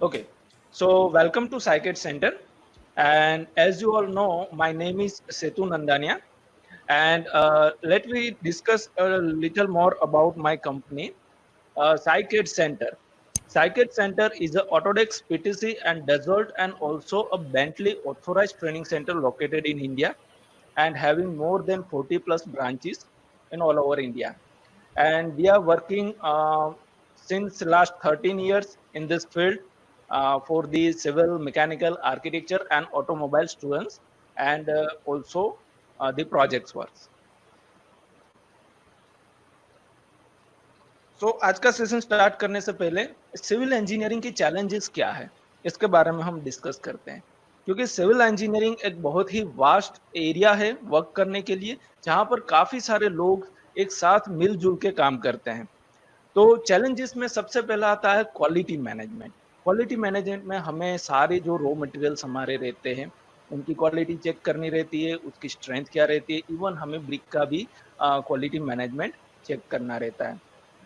Okay, so welcome to Psychic Center. And as you all know, my name is Setu Nandania. And let me discuss a little more about my company, Psychic Center. Psychic Center is a Autodesk PTC and Dassault and also a Bentley authorized training center located in India and having more than 40 plus branches in all over India. And we are working since last 13 years in this field for the civil, mechanical, architecture and automobile students and also the projects works. So आज का session start करने से पहले civil engineering की challenges क्या है इसके बारे में हम डिस्कस करते हैं, क्योंकि सिविल इंजीनियरिंग एक बहुत ही वास्ट एरिया है वर्क करने के लिए, जहां पर काफी सारे लोग एक साथ मिलजुल के काम करते हैं। तो चैलेंजेस में सबसे पहला आता है क्वालिटी मैनेजमेंट। क्वालिटी मैनेजमेंट में हमें सारे जो रॉ मटेरियल्स हमारे रहते हैं उनकी क्वालिटी चेक करनी रहती है, उसकी स्ट्रेंथ क्या रहती है, इवन हमें ब्रिक का भी क्वालिटी मैनेजमेंट चेक करना रहता है।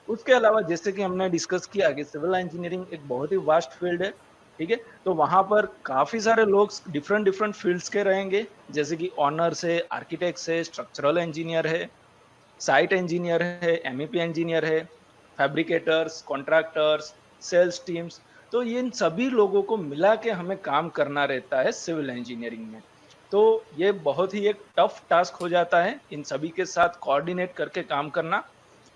उसके अलावा जैसे कि हमने डिस्कस किया कि सिविल इंजीनियरिंग एक बहुत ही वास्ट फील्ड है, ठीक है। तो वहां पर काफी सारे लोग डिफरेंट डिफरेंट फील्ड्स के रहेंगे, जैसे कि ऑनर्स है, आर्किटेक्ट्स है, स्ट्रक्चरल इंजीनियर है, साइट इंजीनियर है, एमईपी इंजीनियर है, फैब्रिकेटर्स, कॉन्ट्रैक्टर्स, सेल्स टीम्स। तो इन सभी लोगों को मिला के हमें काम करना रहता है सिविल इंजीनियरिंग में। तो ये बहुत ही एक टफ टास्क हो जाता है इन सभी के साथ कोऑर्डिनेट करके काम करना,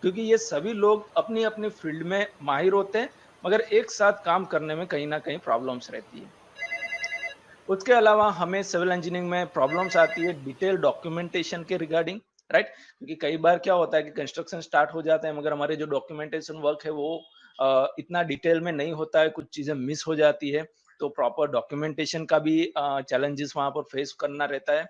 क्योंकि ये सभी लोग अपनी अपनी फील्ड में माहिर होते हैं, मगर एक साथ काम करने में कहीं ना कहीं प्रॉब्लम्स रहती है। उसके अलावा हमें सिविल इंजीनियरिंग में प्रॉब्लम्स आती है डिटेल डॉक्यूमेंटेशन के रिगार्डिंग, राइट। क्योंकि कई बार क्या होता है कि कंस्ट्रक्शन स्टार्ट हो जाता है मगर हमारे जो डॉक्यूमेंटेशन वर्क है वो इतना डिटेल में नहीं होता है, कुछ चीजें मिस हो जाती है। तो प्रॉपर डॉक्यूमेंटेशन का भी चैलेंजेस वहां पर फेस करना रहता है।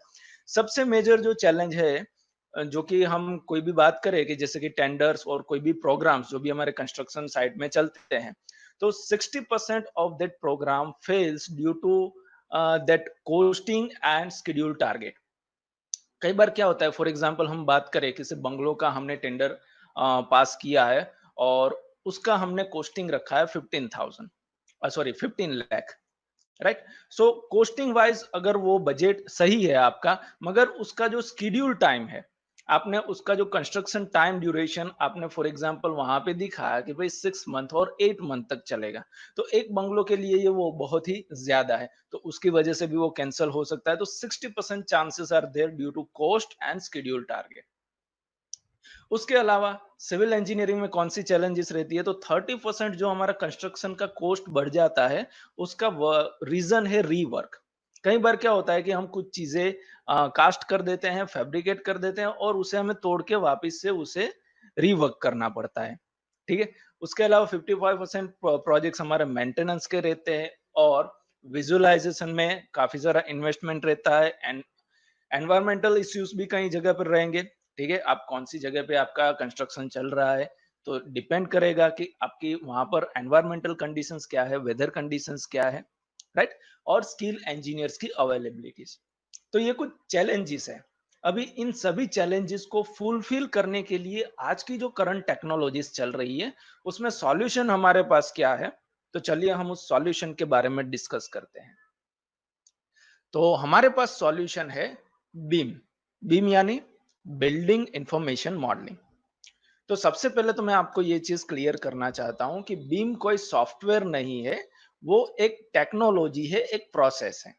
सबसे मेजर जो चैलेंज है जो कि हम कोई भी बात करें कि जैसे कि टेंडर्स और कोई भी प्रोग्राम्स जो भी हमारे कंस्ट्रक्शन साइट में चलते हैं, तो 60% of that program fails due to that costing and schedule target. कई बार क्या होता है, फॉर एग्जांपल हम बात करें किसी बंगलो का हमने टेंडर पास किया है और उसका हमने कोस्टिंग रखा है 15,000, सॉरी 15 लाख, राइट। सो कोस्टिंग वाइज अगर वो बजट सही है आपका, मगर उसका जो स्कीड्यूल टाइम है, आपने उसका जो कंस्ट्रक्शन टाइम ड्यूरेशन आपने फॉर एग्जांपल वहां पे दिखाया कि भाई 6 मंथ और 8 मंथ तक चलेगा, तो एक बंगलो के लिए ये वो बहुत ही ज्यादा है, तो उसकी वजह से भी वो कैंसिल हो सकता है। तो 60% chances are there due to cost and schedule target. उसके अलावा सिविल इंजीनियरिंग में कौन सी चैलेंजेस रहती है, तो 30% जो हमारा कंस्ट्रक्शन का कॉस्ट बढ़ जाता है उसका रीजन है रीवर्क। कई बार क्या होता है कि हम कुछ चीजें कास्ट कर देते हैं, फैब्रिकेट कर देते हैं और उसे हमें तोड़ के वापस से उसे रीवर्क करना पड़ता है, ठीक है। उसके अलावा 55% प्रोजेक्ट्स हमारे मेंटेनेंस के रहते हैं और विजुअलाइजेशन में काफी सारा इन्वेस्टमेंट रहता है एंड एनवायरमेंटल इश्यूज भी कई जगह पर रहेंगे, ठीक है। आप कौन सी जगह पे आपका कंस्ट्रक्शन चल रहा है, तो डिपेंड करेगा कि आपकी वहां पर एनवायरमेंटल कंडीशंस क्या है, वेदर कंडीशंस क्या है, राइट। और स्किल इंजीनियर्स की अवेलेबिलिटीज। तो ये कुछ चैलेंजेस है। अभी इन सभी चैलेंजेस को फुलफिल करने के लिए आज की जो करंट टेक्नोलॉजीज चल रही है उसमें सॉल्यूशन हमारे पास क्या है, तो चलिए हम उस सॉल्यूशन के बारे में डिस्कस करते हैं। तो हमारे पास सॉल्यूशन है बीम। बीम यानी बिल्डिंग इंफॉर्मेशन मॉडलिंग। तो सबसे पहले तो मैं आपको ये चीज क्लियर करना चाहता हूं कि बीम कोई सॉफ्टवेयर नहीं है, वो एक टेक्नोलॉजी है, एक प्रोसेस है,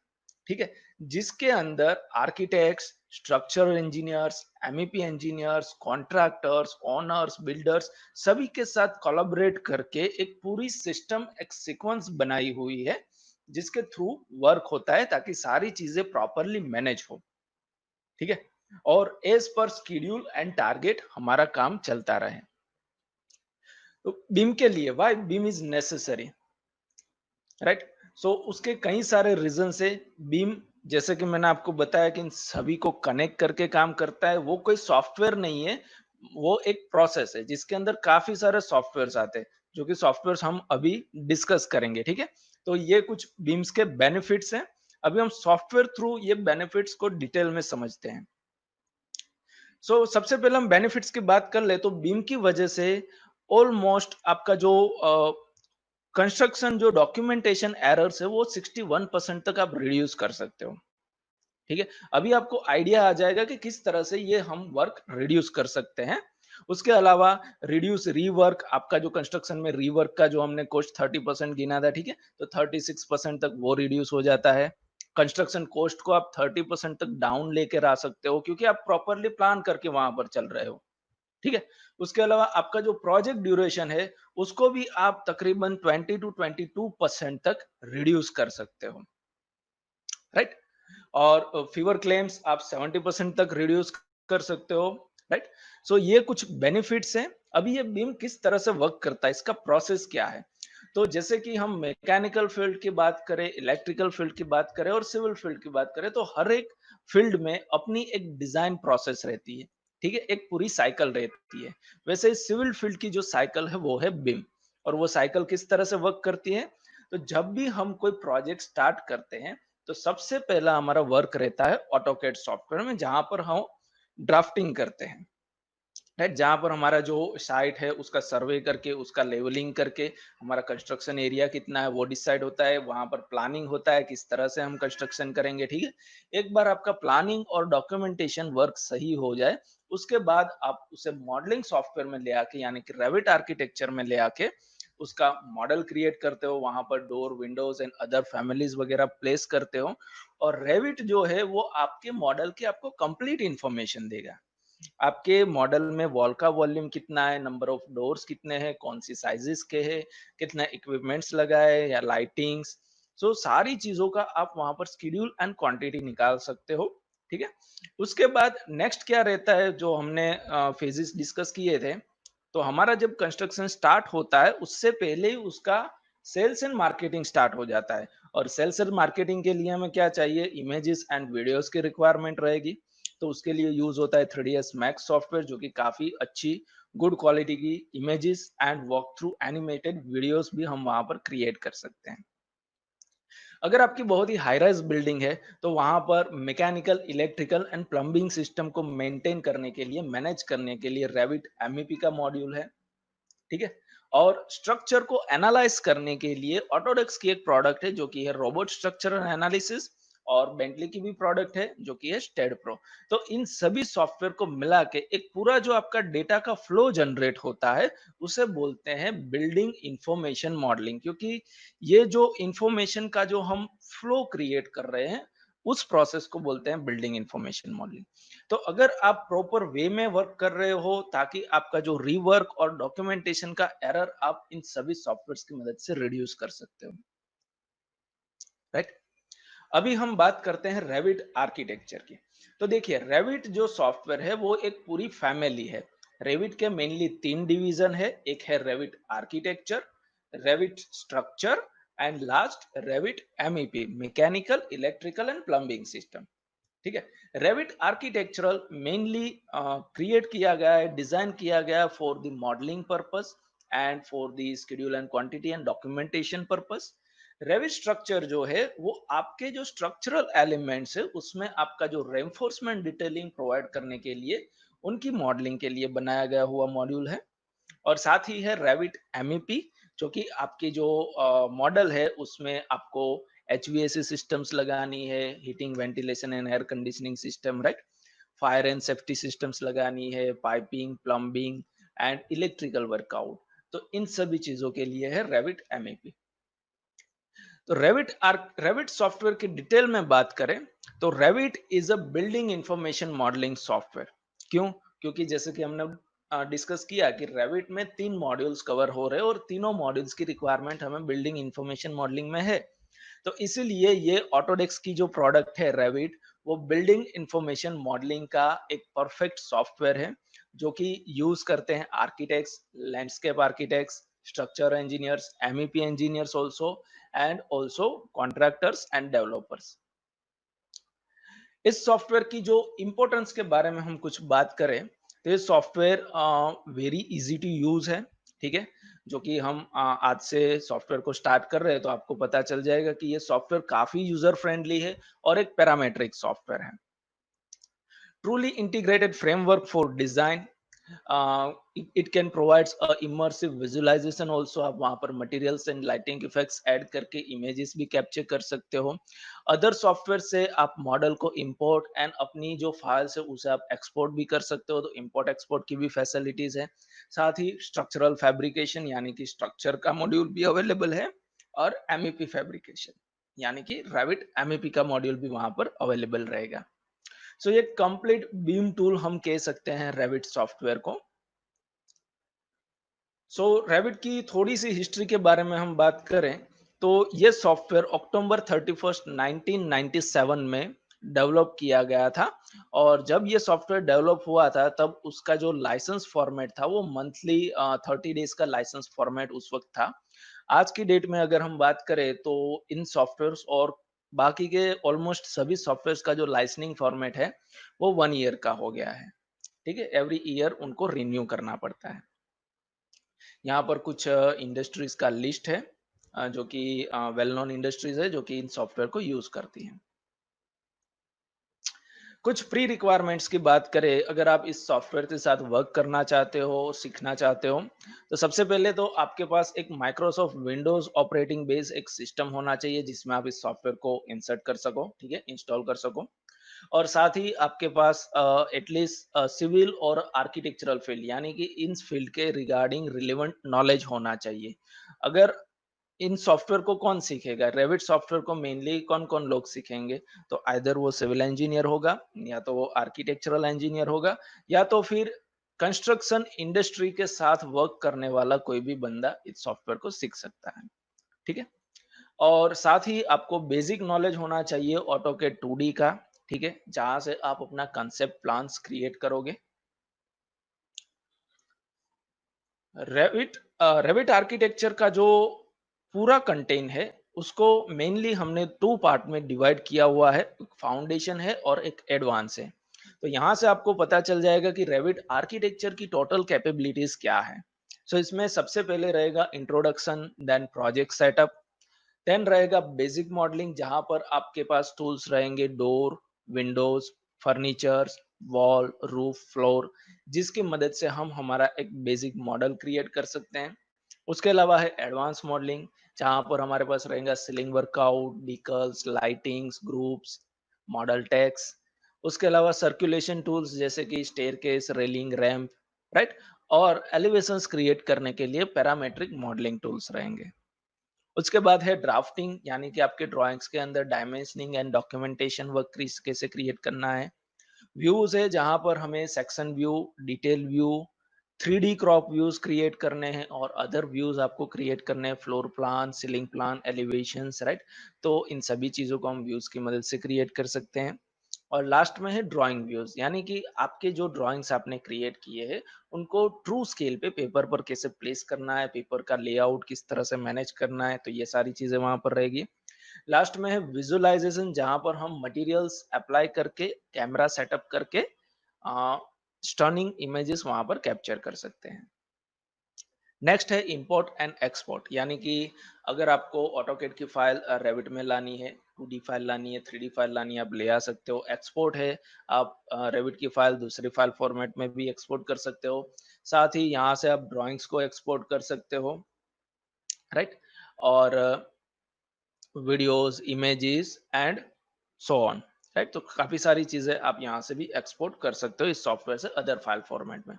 ठीक है। जिसके अंदर architects, structural engineers, MEP engineers, contractors, owners, builders सभी के साथ कोलैबोरेट करके एक पूरी सिस्टम, एक सीक्वेंस बनाई हुई है जिसके थ्रू वर्क होता है ताकि सारी चीजें प्रॉपरली मैनेज हो, ठीक है। और as per schedule and target हमारा काम चलता रहे। तो बीम के लिए why beam is necessary, right. So उसके कई सारे रीजन से बीम, जैसे कि मैंने आपको बताया कि इन सभी को कनेक्ट करके काम करता है, वो कोई सॉफ्टवेयर नहीं है, वो एक प्रोसेस है जिसके अंदर काफी सारे सॉफ्टवेयर आते हैं, जो कि सॉफ्टवेयर हम अभी डिस्कस करेंगे, ठीक है। तो ये कुछ बीम्स के बेनिफिट्स हैं। अभी हम सॉफ्टवेयर थ्रू ये बेनिफिट्स को डिटेल में समझते हैं। सबसे पहले हम बेनिफिट्स की बात कर ले तो बीम की वजह से ऑलमोस्ट आपका जो कंस्ट्रक्शन जो डॉक्यूमेंटेशन एरर्स है वो 61% तक आप रिड्यूस कर सकते हो। ठीक है, अभी आपको आइडिया आ जाएगा कि किस तरह से ये हम वर्क रिड्यूस कर सकते हैं। उसके अलावा रिड्यूस रीवर्क, आपका जो कंस्ट्रक्शन में रीवर्क का जो हमने कॉस्ट 30% गिना था, ठीक है, तो 36% तक वो रिड्यूस हो जाता है। कंस्ट्रक्शन कॉस्ट को आप 30% तक डाउन लेकर आ सकते हो, क्योंकि आप प्रॉपरली प्लान करके वहां पर चल रहे हो। ठीक है, उसके अलावा आपका जो प्रोजेक्ट ड्यूरेशन है उसको भी आप तकरीबन 20 to 22% तक रिड्यूस कर सकते हो, राइट। और फीवर क्लेम्स आप 70% तक रिड्यूस कर सकते हो, राइट। सो ये कुछ बेनिफिट्स हैं। अभी ये बीम किस तरह से वर्क करता है, इसका प्रोसेस क्या है। तो जैसे कि हम मैकेनिकल फील्ड की बात करें, इलेक्ट्रिकल फील्ड की बात करें और सिविल फील्ड की बात करें, तो हर एक फील्ड में अपनी एक डिजाइन प्रोसेस रहती है, ठीक है, एक पूरी साइकिल रहती है। वैसे सिविल फील्ड की जो साइकिल है वो है बीम। और वो साइकिल किस तरह से वर्क करती है, तो जब भी हम कोई प्रोजेक्ट स्टार्ट करते हैं तो सबसे पहला हमारा वर्क रहता है ऑटोकैड सॉफ्टवेयर में, जहां पर हम ड्राफ्टिंग करते हैं, राइट। जहां पर हमारा जो साइट है उसका सर्वे करके, उसका लेवलिंग करके, हमारा कंस्ट्रक्शन एरिया कितना है वो डिसाइड होता है। वहां पर प्लानिंग होता है किस तरह से हम कंस्ट्रक्शन करेंगे, ठीक है। एक बार आपका प्लानिंग और डॉक्यूमेंटेशन वर्क सही हो जाए, उसके बाद आप उसे मॉडलिंग सॉफ्टवेयर में ले आके, यानी कि रेविट आर्किटेक्चर में ले आके उसका मॉडल क्रिएट करते हो। वहां पर door, Windows and other families वगैरह प्लेस करते हो। और रेविट जो है वो आपके मॉडल की आपको कंप्लीट इंफॉर्मेशन देगा। आपके मॉडल में वॉल का वॉल्यूम कितना है, नंबर ऑफ डोर्स कितने हैं, कौन सी साइजेस के हैं, कितना इक्विपमेंट्स लगाए या लाइटिंग्स, सो सारी चीजों का आप वहां पर स्केड्यूल एंड क्वांटिटी निकाल सकते हो, ठीक है। उसके बाद नेक्स्ट क्या रहता है, जो हमने फेजेस डिस्कस किए थे, तो हमारा जब कंस्ट्रक्शन स्टार्ट होता है उससे पहले ही उसका सेल्स एंड मार्केटिंग स्टार्ट हो जाता है। और सेल्स एंड मार्केटिंग के लिए हमें क्या चाहिए, इमेजेस एंड वीडियोस की रिक्वायरमेंट रहेगी। तो उसके लिए यूज होता है 3ds मैक्स सॉफ्टवेयर, जो कि काफी अच्छी गुड क्वालिटी की images and walk through animated videos भी हम वहां पर क्रिएट कर सकते हैं। अगर आपकी बहुत ही हाई राइज बिल्डिंग है तो वहां पर mechanical, electrical and plumbing system को मेंटेन करने के लिए, मैनेज करने के लिए रेविट एमईपी का मॉड्यूल है, ठीक है। और स्ट्रक्चर को एनालाइज करने के लिए ऑटोडेस्क की एक प्रोडक्ट है जो कि है रोबोट स्ट्रक्चरल एनालिसिस। और बेंटली की भी प्रोडक्ट है जो कि है स्टेड प्रो। तो इन सभी सॉफ्टवेयर को मिला के एक पूरा जो आपका डेटा का फ्लो जनरेट होता है उसे बोलते हैं बिल्डिंग इंफॉर्मेशन मॉडलिंग। क्योंकि ये जो इंफॉर्मेशन का जो हम फ्लो क्रिएट कर रहे हैं उस प्रोसेस को बोलते हैं बिल्डिंग इंफॉर्मेशन मॉडलिंग। तो अगर आप प्रॉपर वे में वर्क कर रहे हो ताकि आपका जो रीवर्क और डॉक्यूमेंटेशन का एरर आप इन सभी सॉफ्टवेयर की मदद से रिड्यूस कर सकते हो, राइट। अभी हम बात करते हैं रेविट आर्किटेक्चर की। तो देखिए, रेविट जो सॉफ्टवेयर है वो एक पूरी फैमिली है। रेविट के मेनली 3 डिवीजन है, एक है Revit architecture, Revit structure and last Revit MEP, mechanical, electrical and plumbing system, ठीक है। रेविट आर्किटेक्चरल मेनली क्रिएट किया गया है, डिजाइन किया गया for the modelling purpose and for the schedule and quantity and documentation purpose. Revit structure जो है वो आपके जो स्ट्रक्चरल एलिमेंट्स है उसमें आपका जो रेनफोर्समेंट डिटेलिंग प्रोवाइड करने के लिए, उनकी मॉडलिंग के लिए बनाया गया हुआ मॉड्यूल है। और साथ ही है रेविट एमईपी, जो कि आपकी जो मॉडल है उसमें आपको एचवीएसी सिस्टम्स लगानी है, heating, ventilation and air conditioning system, right. Fire and safety systems लगानी है, piping, plumbing and electrical workout. तो इन सभी चीजों के लिए है रेविट एमईपी। तो रेविट सॉफ्टवेयर की डिटेल में बात करें तो Revit is a building information modelling software. क्यों? क्योंकि जैसे कि हमने डिस्कस किया कि रेविट में 3 मॉड्यूल्स कवर हो रहे हैं और तीनों मॉड्यूल्स की रिक्वायरमेंट हमें बिल्डिंग इंफॉर्मेशन मॉडलिंग में है। तो इसीलिए ये ऑटोडेस्क की जो प्रोडक्ट है रेविट, वो बिल्डिंग इंफॉर्मेशन मॉडलिंग का एक परफेक्ट सॉफ्टवेयर है, जो कि यूज करते हैं architects, landscape architects, structure engineers, MEP engineers also, and also contractors and developers. इस सॉफ्टवेयर की जो इंपॉर्टेंस के बारे में हम कुछ बात करें तो ये software very easy to use है, ठीक है। जो कि हम आज से सॉफ्टवेयर को स्टार्ट कर रहे हैं तो आपको पता चल जाएगा कि ये सॉफ्टवेयर काफी यूजर फ्रेंडली है और एक पैरामेट्रिक सॉफ्टवेयर है। Truly integrated framework for design, it can provides a immersive visualisation also. आप वहाँ पर materials and lighting effects add करके इमेजेस भी कैप्चर कर सकते हो। अदर सॉफ्टवेयर से आप मॉडल को इंपोर्ट एंड अपनी जो फाइल्स है उसे आप एक्सपोर्ट भी कर सकते हो, तो इंपोर्ट एक्सपोर्ट की भी फैसिलिटीज है। साथ ही स्ट्रक्चरल फैब्रिकेशन यानी कि स्ट्रक्चर का मॉड्यूल भी अवेलेबल है, और एमईपी फैब्रिकेशन यानी कि रेविट एमईपी का मॉड्यूल भी वहां पर अवेलेबल रहेगा। सो ये कंप्लीट बीम टूल हम कह सकते हैं रेविट सॉफ्टवेयर को। सो रेविट की थोड़ी सी हिस्ट्री के बारे में हम बात करें तो ये सॉफ्टवेयर अक्टूबर 31 1997 में डेवलप किया गया था। और जब ये सॉफ्टवेयर डेवलप हुआ था तब उसका जो लाइसेंस फॉर्मेट था वो मंथली 30 डेज का लाइसेंस फॉर्मेट उस वक्त था। आज की डेट में अगर हम बात करें तो इन सॉफ्टवेयर्स और बाकी के ऑलमोस्ट सभी सॉफ्टवेयर्स का जो लाइसनिंग फॉर्मेट है वो 1 ईयर का हो गया है। ठीक है, एवरी ईयर उनको रिन्यू करना पड़ता है। यहाँ पर कुछ इंडस्ट्रीज का लिस्ट है जो कि वेल नोन इंडस्ट्रीज है जो कि इन सॉफ्टवेयर को यूज करती हैं। कुछ प्री रिक्वायरमेंट्स की बात करें, अगर आप इस सॉफ्टवेयर के साथ वर्क करना चाहते हो, सीखना चाहते हो, तो सबसे पहले तो आपके पास एक माइक्रोसॉफ्ट विंडोज ऑपरेटिंग बेस एक सिस्टम होना चाहिए जिसमें आप इस सॉफ्टवेयर को इंसर्ट कर सको, ठीक है, इंस्टॉल कर सको। और साथ ही आपके पास एटलीस्ट सिविल और आर्किटेक्चरल फील्ड यानी कि इन फील्ड के रिगार्डिंग रिलेवेंट नॉलेज होना चाहिए। अगर इन सॉफ्टवेयर को कौन सीखेगा, रेविट सॉफ्टवेयर को मेनली कौन कौन लोग सीखेंगे, तो आइदर वो सिविल इंजीनियर होगा, या तो वो आर्किटेक्चरल इंजीनियर होगा, या तो फिर कंस्ट्रक्शन इंडस्ट्री के साथ वर्क करने वाला कोई भी बंदा इस सॉफ्टवेयर को सीख सकता है। ठीक है, और साथ ही आपको बेसिक नॉलेज होना चाहिए ऑटोकैड 2D का, ठीक है, जहां से आप अपना कंसेप्ट प्लान्स क्रिएट करोगे। रेविट रेविट आर्किटेक्चर का जो पूरा कंटेंट है उसको मेनली हमने 2 पार्ट में डिवाइड किया हुआ है, एक फाउंडेशन है और एक एडवांस है। तो यहाँ से आपको पता चल जाएगा कि रेविट आर्किटेक्चर की टोटल कैपेबिलिटीज क्या है। सो इसमें सबसे पहले रहेगा introduction, then project setup, then रहेगा बेसिक मॉडलिंग जहां पर आपके पास टूल्स रहेंगे door, windows, furnitures, wall, roof, floor, जिसकी मदद से हम हमारा एक बेसिक मॉडल क्रिएट कर सकते हैं। उसके अलावा है एडवांस मॉडलिंग जहां पर हमारे पास रहेगा ceiling workout, decals, lightings, groups, model text. उसके अलावा सर्कुलेशन टूल्स जैसे कि स्टेयरकेस, रेलिंग, रैंप, राइट। और एलिवेशंस क्रिएट करने के लिए पैरामेट्रिक मॉडलिंग टूल्स रहेंगे। उसके बाद है ड्राफ्टिंग यानी कि आपके ड्राइंग्स के अंदर डायमेंशनिंग एंड डॉक्यूमेंटेशन वर्क कैसे क्रिएट करना है। व्यूज है जहां पर हमें section view, detail view, 3D crop views create करने हैं और अदर व्यूज आपको क्रिएट करने हैं, floor plan, ceiling plan, elevations, right. तो इन सभी चीजों को हम व्यूज की मदद से क्रिएट कर सकते हैं। और लास्ट में है ड्राइंग व्यूज यानी कि आपके जो ड्राइंग्स आपने क्रिएट किए हैं उनको ट्रू स्केल पे पेपर पर कैसे प्लेस करना है, पेपर का लेआउट किस तरह से मैनेज करना है, तो ये सारी चीजें वहां पर रहेगी। लास्ट में है विजुअलाइजेशन जहां पर हम मटेरियल्स अप्लाई करके, कैमरा सेटअप करके स्टनिंग इमेजेस वहां पर कैप्चर कर सकते हैं। नेक्स्ट है इंपोर्ट एंड एक्सपोर्ट यानी कि अगर आपको ऑटोकेड की फाइल रेविट में लानी है, 2D फाइल लानी है, 3D फाइल लानी है, आप ले आ सकते हो। एक्सपोर्ट है, आप रेविट की फाइल दूसरी फाइल फॉर्मेट में भी एक्सपोर्ट कर सकते हो। साथ ही यहाँ से आप ड्राइंग्स को एक्सपोर्ट कर सकते हो, राइट। और videos, images and so on, right. तो काफी सारी चीजें आप यहाँ से भी एक्सपोर्ट कर सकते हो इस सॉफ्टवेयर से अदर फाइल फॉर्मेट में।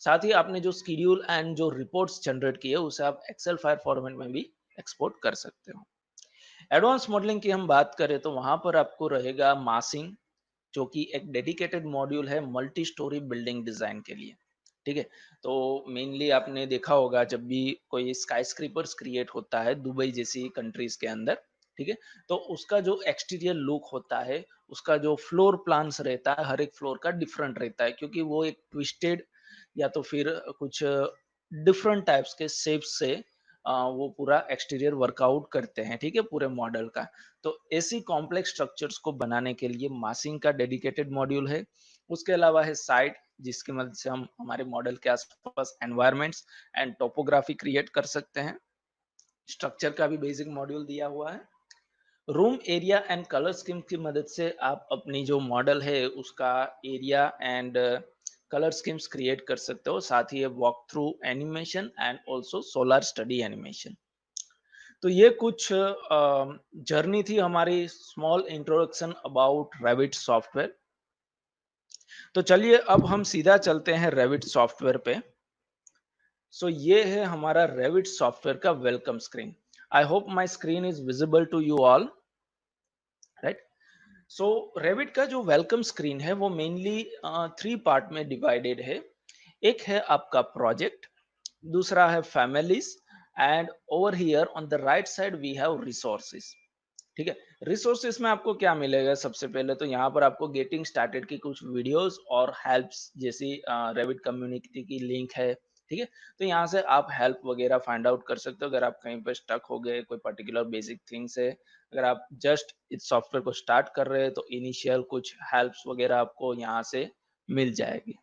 साथ ही आपने जो स्कीड्यूल एंड जो रिपोर्ट्स जनरेट की है उसे आप एक्सेल फाइल फॉर्मेट में भी एक्सपोर्ट कर सकते हो। एडवांस मॉडलिंग की हम बात करें तो वहां पर आपको रहेगा मासिंग जो कि एक डेडिकेटेड मॉड्यूल है मल्टी स्टोरी बिल्डिंग डिजाइन के लिए। ठीक है, तो मेनली आपने देखा होगा जब भी कोई स्काई स्क्रीपर्स क्रिएट होता है दुबई जैसी कंट्रीज के अंदर, ठीक है, तो उसका जो एक्सटीरियर लुक होता है, उसका जो फ्लोर प्लान्स रहता है, हर एक फ्लोर का डिफरेंट रहता है क्योंकि वो एक ट्विस्टेड या तो फिर कुछ डिफरेंट टाइप्स के शेप्स से वो पूरा एक्सटीरियर वर्कआउट करते हैं, ठीक है, पूरे मॉडल का। तो ऐसी कॉम्प्लेक्स स्ट्रक्चर्स को बनाने के लिए मासिंग का डेडिकेटेड मॉड्यूल है। उसके अलावा है साइट जिसकी मदद से हम हमारे मॉडल के आसपास एनवायरनमेंट्स एंड टोपोग्राफी क्रिएट कर सकते हैं। स्ट्रक्चर का भी बेसिक मॉड्यूल दिया हुआ है। Room area and colour scheme की मदद से आप अपनी जो मॉडल है उसका area and colour schemes create कर सकते हो, साथ ही ये walk through animation and also solar study animation. तो ये कुछ जर्नी थी हमारी, small introduction about Revit software. तो चलिए अब हम सीधा चलते हैं रेविट सॉफ्टवेयर पे। सो ये है हमारा रेविट सॉफ्टवेयर का welcome screen. I hope my screen is visible to you all, right. So Revit का जो वेलकम स्क्रीन है वो मेनली 3 पार्ट में डिवाइडेड है। एक है आपका प्रोजेक्ट, दूसरा है families, and over here on the right side we have resources. ठीक है, रिसोर्सेस में आपको क्या मिलेगा? सबसे पहले तो यहाँ पर आपको गेटिंग स्टार्टेड की कुछ वीडियोस और हेल्प्स जैसी रेविट कम्युनिटी की लिंक है। ठीक है, तो यहाँ से आप हेल्प वगैरह फाइंड आउट कर सकते हो अगर आप कहीं पर स्टक हो गए, कोई पर्टिकुलर बेसिक थिंग्स है। अगर आप जस्ट इस सॉफ्टवेयर को स्टार्ट कर रहे हैं तो इनिशियल कुछ हेल्प्स वगैरह आपको यहाँ से मिल जाएगी।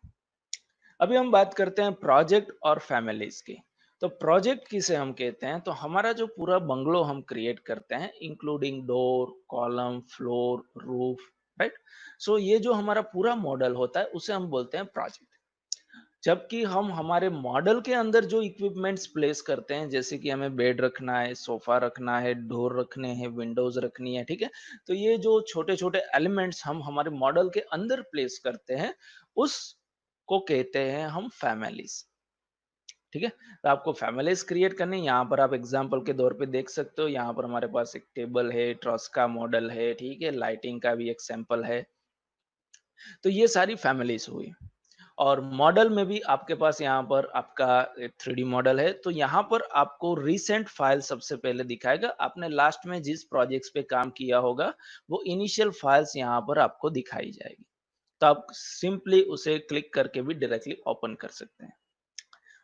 अभी हम बात करते हैं प्रोजेक्ट और फैमिलीज की। तो प्रोजेक्ट किसे हम कहते हैं? तो हमारा जो पूरा बंगलो हम क्रिएट करते हैं including door, column, floor, roof, right. So ये जो हमारा पूरा मॉडल होता है उसे हम बोलते हैं प्रोजेक्ट। जबकि हम हमारे मॉडल के अंदर जो इक्विपमेंट्स प्लेस करते हैं, जैसे कि हमें बेड रखना है, सोफा रखना है, डोर रखने हैं, विंडोज रखनी है, ठीक है। तो ये जो छोटे छोटे एलिमेंट्स हम हमारे मॉडल के अंदर प्लेस करते हैं उस को कहते हैं हम फैमिलीज। ठीक है, तो आपको फैमिलीज क्रिएट करनी है। यहाँ पर आप एग्जांपल के तौर पे देख सकते हो, यहाँ पर हमारे पास एक टेबल है, ट्रस का मॉडल है, ठीक है, लाइटिंग का भी एक सैंपल है। तो ये सारी फैमिलीज हुई। और मॉडल में भी आपके पास यहाँ पर आपका 3D मॉडल है, तो यहाँ पर आपको रिसेंट फाइल सबसे पहले दिखाएगा। आपने लास्ट में जिस प्रोजेक्ट्स पे काम किया होगा वो इनिशियल फाइल्स यहाँ पर आपको दिखाई जाएगी। तो आप सिंपली उसे क्लिक करके भी डायरेक्टली ओपन कर सकते हैं।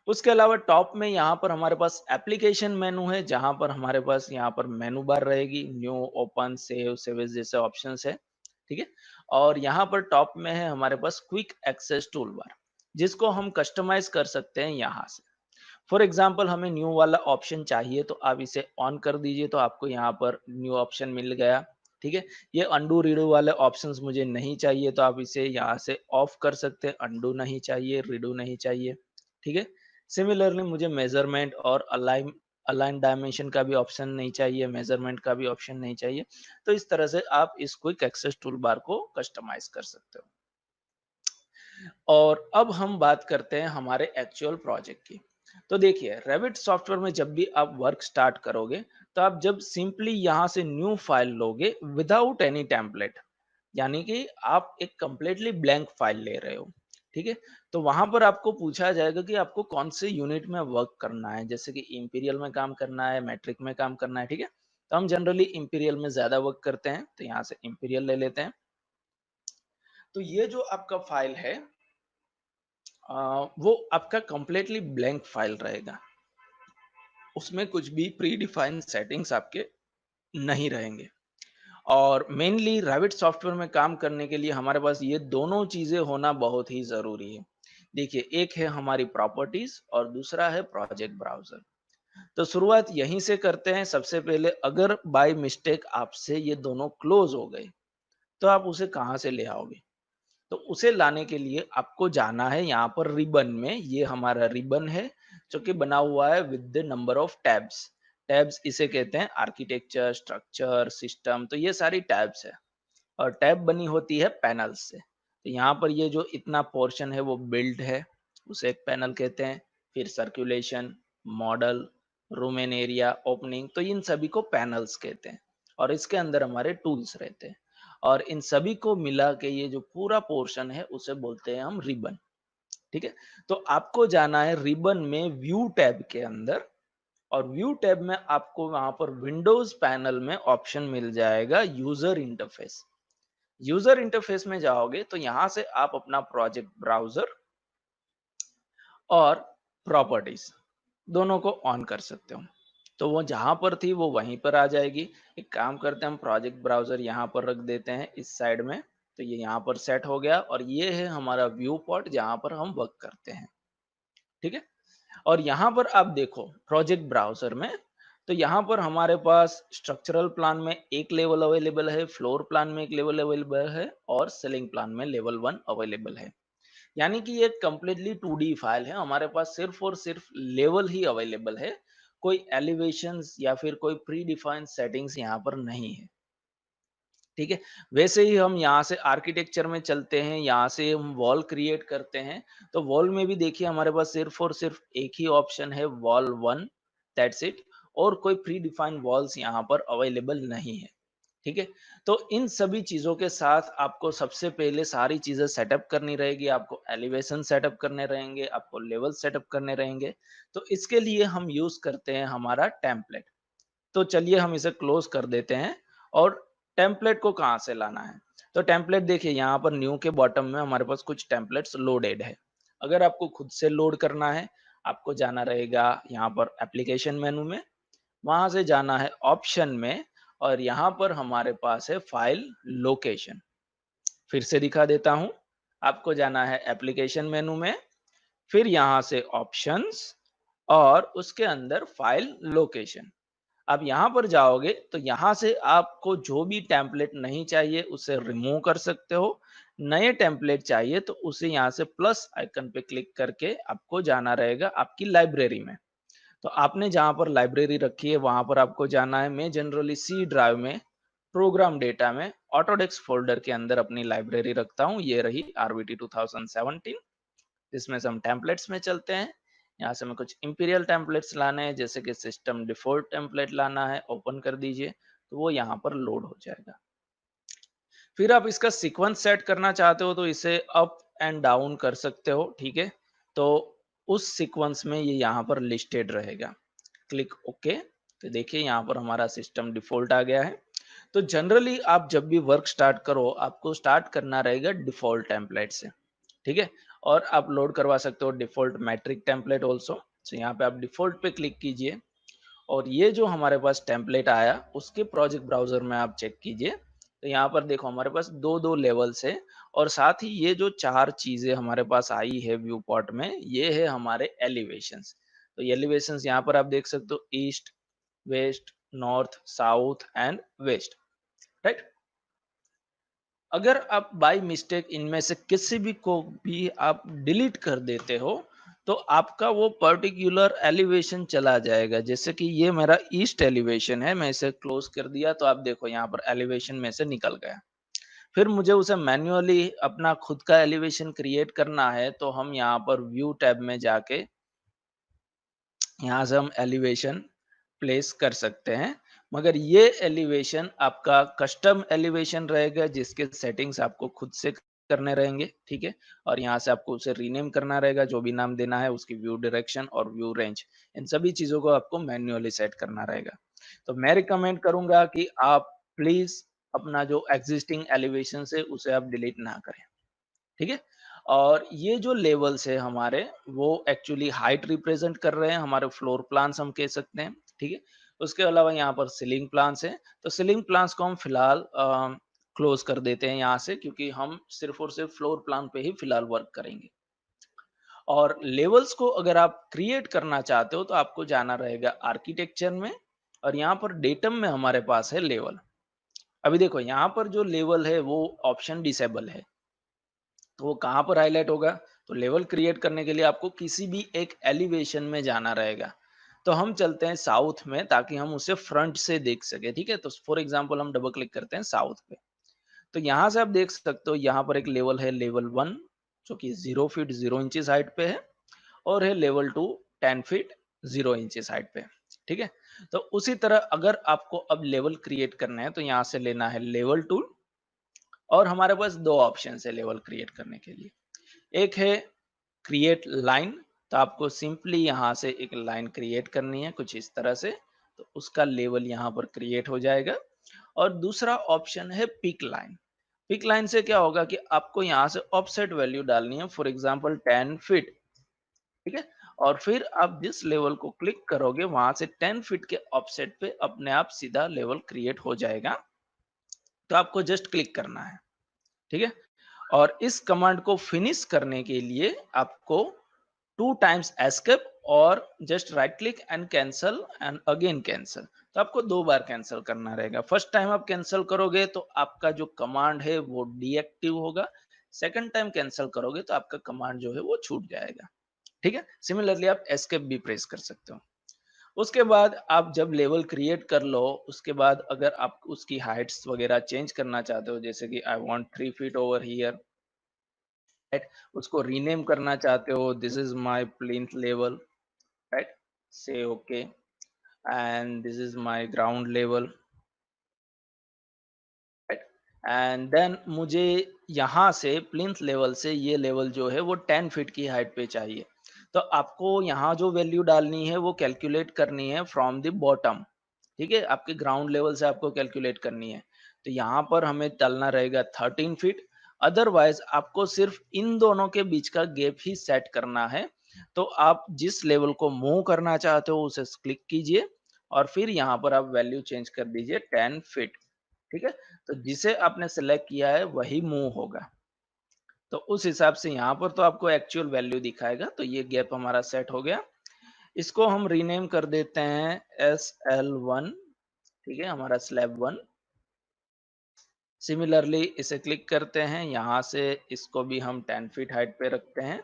उसके अलावा टॉप में यहाँ पर हमारे पास एप्लीकेशन मेनू है, जहाँ पर हमारे पास यहाँ पर मेनू बार रहेगी, new, open, save, save as जैसे ऑप्शंस है। ठीक है, और यहाँ पर टॉप में है हमारे पास क्विक एक्सेस टूल बार, जिसको हम कस्टमाइज कर सकते हैं यहाँ से। फॉर एग्जाम्पल हमें न्यू वाला ऑप्शन चाहिए तो आप इसे ऑन कर दीजिए, तो आपको यहाँ पर न्यू ऑप्शन मिल गया। ठीक है, ये अंडू रीडू वाले ऑप्शंस मुझे नहीं चाहिए तो आप इसे यहाँ से ऑफ कर सकते हैं। अंडू नहीं चाहिए, रीडू नहीं चाहिए। ठीक है, सिमिलरली मुझे मेजरमेंट और अलाइन अलाइन डायमेंशन का भी ऑप्शन नहीं चाहिए, मेजरमेंट का भी ऑप्शन नहीं चाहिए। तो इस तरह से आप इस क्विक एक्सेस टूल बार को कस्टमाइज कर सकते हो। और अब हम बात करते हैं हमारे एक्चुअल प्रोजेक्ट की। तो देखिए, रेविट सॉफ्टवेयर में जब भी आप वर्क स्टार्ट करोगे तो आप जब सिंपली यहाँ से न्यू फाइल लोगे विदाउट एनी टेम्पलेट, यानी कि आप एक कंप्लीटली ब्लैंक फाइल ले रहे हो। ठीक है, तो वहां पर आपको पूछा जाएगा कि आपको कौन से यूनिट में वर्क करना है, जैसे कि इंपीरियल में काम करना है, मैट्रिक में काम करना है। ठीक है, तो हम जनरली इंपीरियल में ज्यादा वर्क करते हैं, तो यहाँ से इंपीरियल ले लेते हैं। तो ये जो आपका फाइल है वो आपका कंप्लीटली ब्लैंक फाइल रहेगा, उसमें कुछ भी प्री डिफाइंड सेटिंग्स आपके नहीं रहेंगे। और मेनली रैविट सॉफ्टवेयर में काम करने के लिए हमारे पास ये दोनों चीजें होना बहुत ही जरूरी है। देखिए, एक है हमारी प्रॉपर्टीज और दूसरा है प्रोजेक्ट ब्राउजर। तो शुरुआत यहीं से करते हैं। सबसे पहले अगर बाय मिस्टेक आपसे ये दोनों क्लोज हो गए तो आप उसे कहाँ से ले आओगे? तो उसे लाने के लिए आपको जाना है यहाँ पर रिबन में। ये हमारा रिबन है जो कि बना हुआ है with the number of tabs. Tabs इसे कहते हैं आर्किटेक्चर, स्ट्रक्चर, सिस्टम, तो ये सारी टैब्स है। और टैब बनी होती है पैनल्स से। तो यहाँ पर ये जो इतना पोर्शन है वो बिल्ड है, उसे एक पैनल कहते हैं। फिर circulation, model, room an area, opening, तो इन सभी को पैनल्स कहते हैं। और इसके अंदर हमारे टूल्स रहते हैं। और इन सभी को मिला के ये जो पूरा पोर्शन है उसे बोलते हैं हम रिबन। ठीक है, तो आपको जाना है रिबन में व्यू टैब के अंदर। और व्यू टैब में आपको वहां पर विंडोज पैनल में ऑप्शन मिल जाएगा यूजर इंटरफेस। यूजर इंटरफेस में जाओगे तो यहां से आप अपना प्रोजेक्ट ब्राउजर और प्रॉपर्टीज दोनों को ऑन कर सकते हो। तो वो जहां पर थी वो वहीं पर आ जाएगी। एक काम करते हैं, हम प्रोजेक्ट ब्राउजर यहाँ पर रख देते हैं इस साइड में। तो ये यहाँ पर सेट हो गया और ये है हमारा व्यू पॉट जहां पर हम वर्क करते हैं। ठीक है, और यहाँ पर आप देखो प्रोजेक्ट ब्राउजर में, तो यहाँ पर हमारे पास स्ट्रक्चरल प्लान में एक लेवल अवेलेबल है, फ्लोर प्लान में एक लेवल अवेलेबल है और सीलिंग प्लान में लेवल 1 अवेलेबल है। यानी कि ये कंप्लीटली 2D फाइल है, हमारे पास सिर्फ और सिर्फ लेवल ही अवेलेबल है, कोई एलिवेशंस या फिर कोई प्री डिफाइंड सेटिंग्स यहाँ पर नहीं है। ठीक है, वैसे ही हम यहाँ से आर्किटेक्चर में चलते हैं, यहाँ से हम वॉल क्रिएट करते हैं। तो वॉल में भी देखिए हमारे पास सिर्फ और सिर्फ एक ही ऑप्शन है, वॉल 1, दैट्स इट। और कोई प्री डिफाइंड वॉल्स यहाँ पर अवेलेबल नहीं है। ठीक है, तो इन सभी चीजों के साथ आपको सबसे पहले सारी चीजें सेटअप करनी रहेगी, आपको एलिवेशन सेटअप करने रहेंगे, आपको लेवल सेटअप करने रहेंगे। तो इसके लिए हम यूज करते हैं हमारा टेम्पलेट। तो चलिए हम इसे क्लोज कर देते हैं। और टेम्पलेट को कहाँ से लाना है? तो टेम्पलेट देखिए यहाँ पर न्यू के बॉटम में हमारे पास कुछ टेम्पलेट्स लोडेड है। अगर आपको खुद से लोड करना है, आपको जाना रहेगा यहाँ पर एप्लीकेशन मेनू में, वहां से जाना है ऑप्शन में, और यहाँ पर हमारे पास है फाइल लोकेशन। फिर से दिखा देता हूँ, आपको जाना है एप्लीकेशन मेनू में, फिर यहाँ से ऑप्शंस, और उसके अंदर फाइल लोकेशन। आप यहाँ पर जाओगे तो यहाँ से आपको जो भी टेम्पलेट नहीं चाहिए उसे रिमूव कर सकते हो। नए टेम्पलेट चाहिए तो उसे यहाँ से प्लस आइकन पे क्लिक करके आपको जाना रहेगा आपकी लाइब्रेरी में। तो आपने जहाँ पर लाइब्रेरी रखी है वहां पर आपको जाना है। मैं जनरली सी ड्राइव में प्रोग्राम डेटा में ऑटोडेस्क फोल्डर के अंदर अपनी लाइब्रेरी रखता हूँ। ये रही RVT 2017, जिसमें से हम टेम्पलेट्स में चलते हैं। यहाँ से हमें कुछ इंपीरियल टेम्पलेट्स लाने हैं, जैसे कि सिस्टम डिफॉल्ट टेम्पलेट लाना है, ओपन कर दीजिए तो वो यहाँ पर लोड हो जाएगा। फिर आप इसका सीक्वेंस सेट करना चाहते हो तो इसे अप एंड डाउन कर सकते हो। ठीक है, तो उस सीक्वेंस में ये यहाँ पर लिस्टेड रहेगा। Click okay. तो देखिए यहाँ पर हमारा सिस्टम डिफॉल्ट आ गया है। तो जनरली आप जब भी वर्क स्टार्ट करो, आपको स्टार्ट करना रहेगा डिफॉल्ट टेम्पलेट से। ठीक है, और आप लोड करवा सकते हो डिफॉल्ट मैट्रिक टेम्पलेट ऑल्सो। तो यहाँ पे आप डिफॉल्ट पे क्लिक कीजिए, और ये जो हमारे पास टेम्पलेट आया उसके प्रोजेक्ट ब्राउजर में आप चेक कीजिए। तो यहाँ पर देखो हमारे पास दो दो लेवल्स है, और साथ ही ये जो चार चीजें हमारे पास आई है व्यू पॉट में, ये है हमारे एलिवेशंस। तो ये एलिवेशंस यहाँ पर आप देख सकते हो, east, west, north, south and west, right. अगर आप बाय मिस्टेक इनमें से किसी भी को भी आप डिलीट कर देते हो तो आपका वो पर्टिकुलर एलिवेशन चला जाएगा। जैसे कि ये मेरा ईस्ट एलिवेशन है, मैं इसे क्लोज कर दिया तो आप देखो यहाँ पर एलिवेशन में से निकल गया। फिर मुझे उसे मैन्युअली अपना खुद का एलिवेशन क्रिएट करना है, तो हम यहाँ पर व्यू टैब में जाके यहाँ से हम एलिवेशन प्लेस कर सकते हैं। मगर ये एलिवेशन आपका कस्टम एलिवेशन रहेगा, जिसके सेटिंग्स आपको खुद से करने रहेंगे। ठीक है, और यहाँ से आपको उसे रीनेम करना रहेगा, जो भी नाम देना है, उसकी व्यू डायरेक्शन और व्यू रेंज, इन सभी चीजों को आपको मैन्युअली सेट करना रहेगा। तो मैं रिकमेंड करूंगा कि आप प्लीज अपना जो एग्जिस्टिंग एलिवेशन है उसे आप डिलीट ना करें। ठीक है, और ये जो लेवल्स है हमारे, वो एक्चुअली हाइट रिप्रेजेंट कर रहे हैं, हमारे फ्लोर प्लान्स हम कह सकते हैं। ठीक है, उसके अलावा यहाँ पर सीलिंग प्लान्स हैं। तो सीलिंग प्लान्स को हम फिलहाल क्लोज कर देते हैं यहाँ से, क्योंकि हम सिर्फ और सिर्फ फ्लोर प्लान पे ही फिलहाल वर्क करेंगे। और लेवल्स को अगर आप क्रिएट करना चाहते हो तो आपको जाना रहेगा आर्किटेक्चर में, और यहाँ पर डेटम में हमारे पास है लेवल। अभी देखो यहाँ पर जो लेवल है वो ऑप्शन डिसेबल है, तो वो कहाँ पर हाईलाइट होगा? तो लेवल क्रिएट करने के लिए आपको किसी भी एक एलिवेशन में जाना रहेगा। तो हम चलते हैं साउथ में, ताकि हम उसे फ्रंट से देख सके। ठीक है, तो फॉर एग्जांपल हम डबल क्लिक करते हैं साउथ पे। तो यहाँ से आप देख सकते हो, यहाँ पर एक लेवल है लेवल 1, जो कि 0 फीट 0 इंचेस हाइट पे है, और है लेवल 2 10 फीट 0 इंचेस हाइट पे। ठीक है, तो उसी तरह अगर आपको अब लेवल क्रिएट करना है तो यहाँ से लेना है लेवल टूल, और हमारे पास दो ऑप्शन है लेवल क्रिएट करने के लिए। एक है क्रिएट लाइन, तो आपको सिंपली यहाँ से एक लाइन क्रिएट करनी है कुछ इस तरह से, तो उसका लेवल यहाँ पर क्रिएट हो जाएगा। और दूसरा ऑप्शन है पिक लाइन। पिक लाइन से क्या होगा कि आपको यहाँ से ऑफसेट वैल्यू डालनी है, फॉर एग्जांपल 10 फीट। ठीक है, और फिर आप जिस लेवल को क्लिक करोगे वहां से 10 फीट के ऑफसेट पे अपने आप सीधा लेवल क्रिएट हो जाएगा। तो आपको जस्ट क्लिक करना है। ठीक है, और इस कमांड को फिनिश करने के लिए आपको 2 टाइम्स एस्केप और just right click and cancel and again cancel. तो आपको 2 बार कैंसल करना रहेगा। फर्स्ट टाइम आप कैंसल करोगे तो आपका जो कमांड है वो डीएक्टिव होगा, सेकंड टाइम कैंसिल करोगे तो आपका कमांड जो है वो छूट जाएगा। ठीक है, सिमिलरली आप एस्केप भी प्रेस कर सकते हो। उसके बाद आप जब लेवल क्रिएट कर लो, उसके बाद अगर आप उसकी हाइट्स वगैरह चेंज करना चाहते हो, जैसे कि I want 3 feet over here, right, उसको रीनेम करना चाहते हो, this is my plinth level, right, से okay, and this is my ground level, right, and then मुझे यहाँ से प्लिंथ लेवल से ये लेवल जो है वो 10 फीट की हाइट पे चाहिए। तो आपको यहाँ जो वैल्यू डालनी है वो कैलकुलेट करनी है फ्रॉम द बॉटम। ठीक है, आपके ग्राउंड लेवल से आपको कैलकुलेट करनी है। तो यहाँ पर हमें डालना रहेगा 13 फीट। अदरवाइज आपको सिर्फ इन दोनों के बीच का गैप ही सेट करना है। तो आप जिस लेवल को मूव करना चाहते हो उसे क्लिक कीजिए और फिर यहाँ पर आप वैल्यू चेंज कर दीजिए 10 फीट। ठीक है, तो जिसे आपने सेलेक्ट किया है वही मूव होगा। तो उस हिसाब से यहाँ पर तो आपको एक्चुअल वैल्यू दिखाएगा। तो ये गैप हमारा सेट हो गया। इसको हम रीनेम कर देते हैं SL1। ठीक है, हमारा स्लैब 1। सिमिलरली इसे क्लिक करते हैं, यहाँ से इसको भी हम 10 फीट हाइट पे रखते हैं।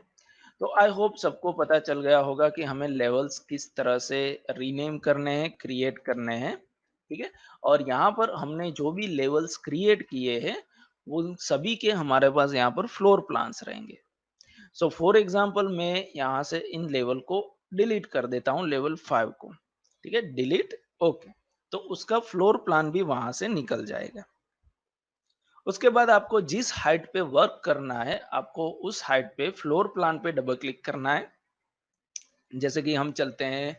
तो आई होप सबको पता चल गया होगा कि हमें लेवल्स किस तरह से रीनेम करने हैं, क्रिएट करने हैं। ठीक है, और यहाँ पर हमने जो भी लेवल्स क्रिएट किए हैं वो सभी के हमारे पास यहाँ पर फ्लोर प्लान्स रहेंगे। सो फॉर एग्जांपल मैं यहाँ से इन लेवल को डिलीट कर देता हूँ, लेवल 5 को। ठीक है, डिलीट, ओके। तो उसका फ्लोर प्लान भी वहां से निकल जाएगा। उसके बाद आपको जिस हाइट पे वर्क करना है, आपको उस हाइट पे फ्लोर प्लान पे डबल क्लिक करना है। जैसे कि हम चलते हैं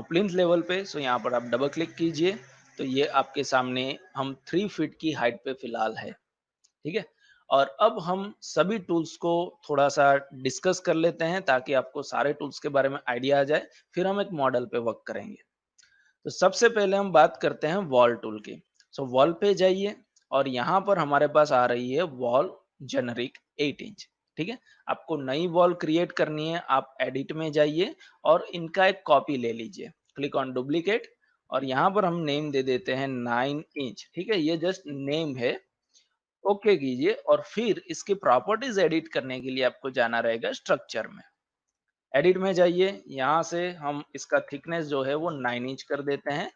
प्लिंथ लेवल पे, सो यहाँ पर आप डबल क्लिक कीजिए। तो ये आपके सामने हम 3 फीट की हाइट पे फिलहाल है। ठीक है, और अब हम सभी टूल्स को थोड़ा सा डिस्कस कर लेते हैं ताकि आपको सारे टूल्स के बारे में आइडिया आ जाए। फिर हम एक मॉडल पे वर्क करेंगे। तो सबसे पहले हम बात करते हैं वॉल टूल की। सो वॉल पे जाइए और यहाँ पर हमारे पास आ रही है वॉल जेनरिक 8 इंच। ठीक है, आपको नई वॉल क्रिएट करनी है, आप एडिट में जाइए और इनका एक कॉपी ले लीजिए, क्लिक ऑन डुप्लीकेट, और यहाँ पर हम नेम दे देते हैं 9 इंच। ठीक है, ये जस्ट नेम है, ओके कीजिए। और फिर इसकी प्रॉपर्टीज एडिट करने के लिए आपको जाना रहेगा स्ट्रक्चर में। एडिट में जाइए, यहाँ से हम इसका थिकनेस जो है वो 9 इंच कर देते हैं,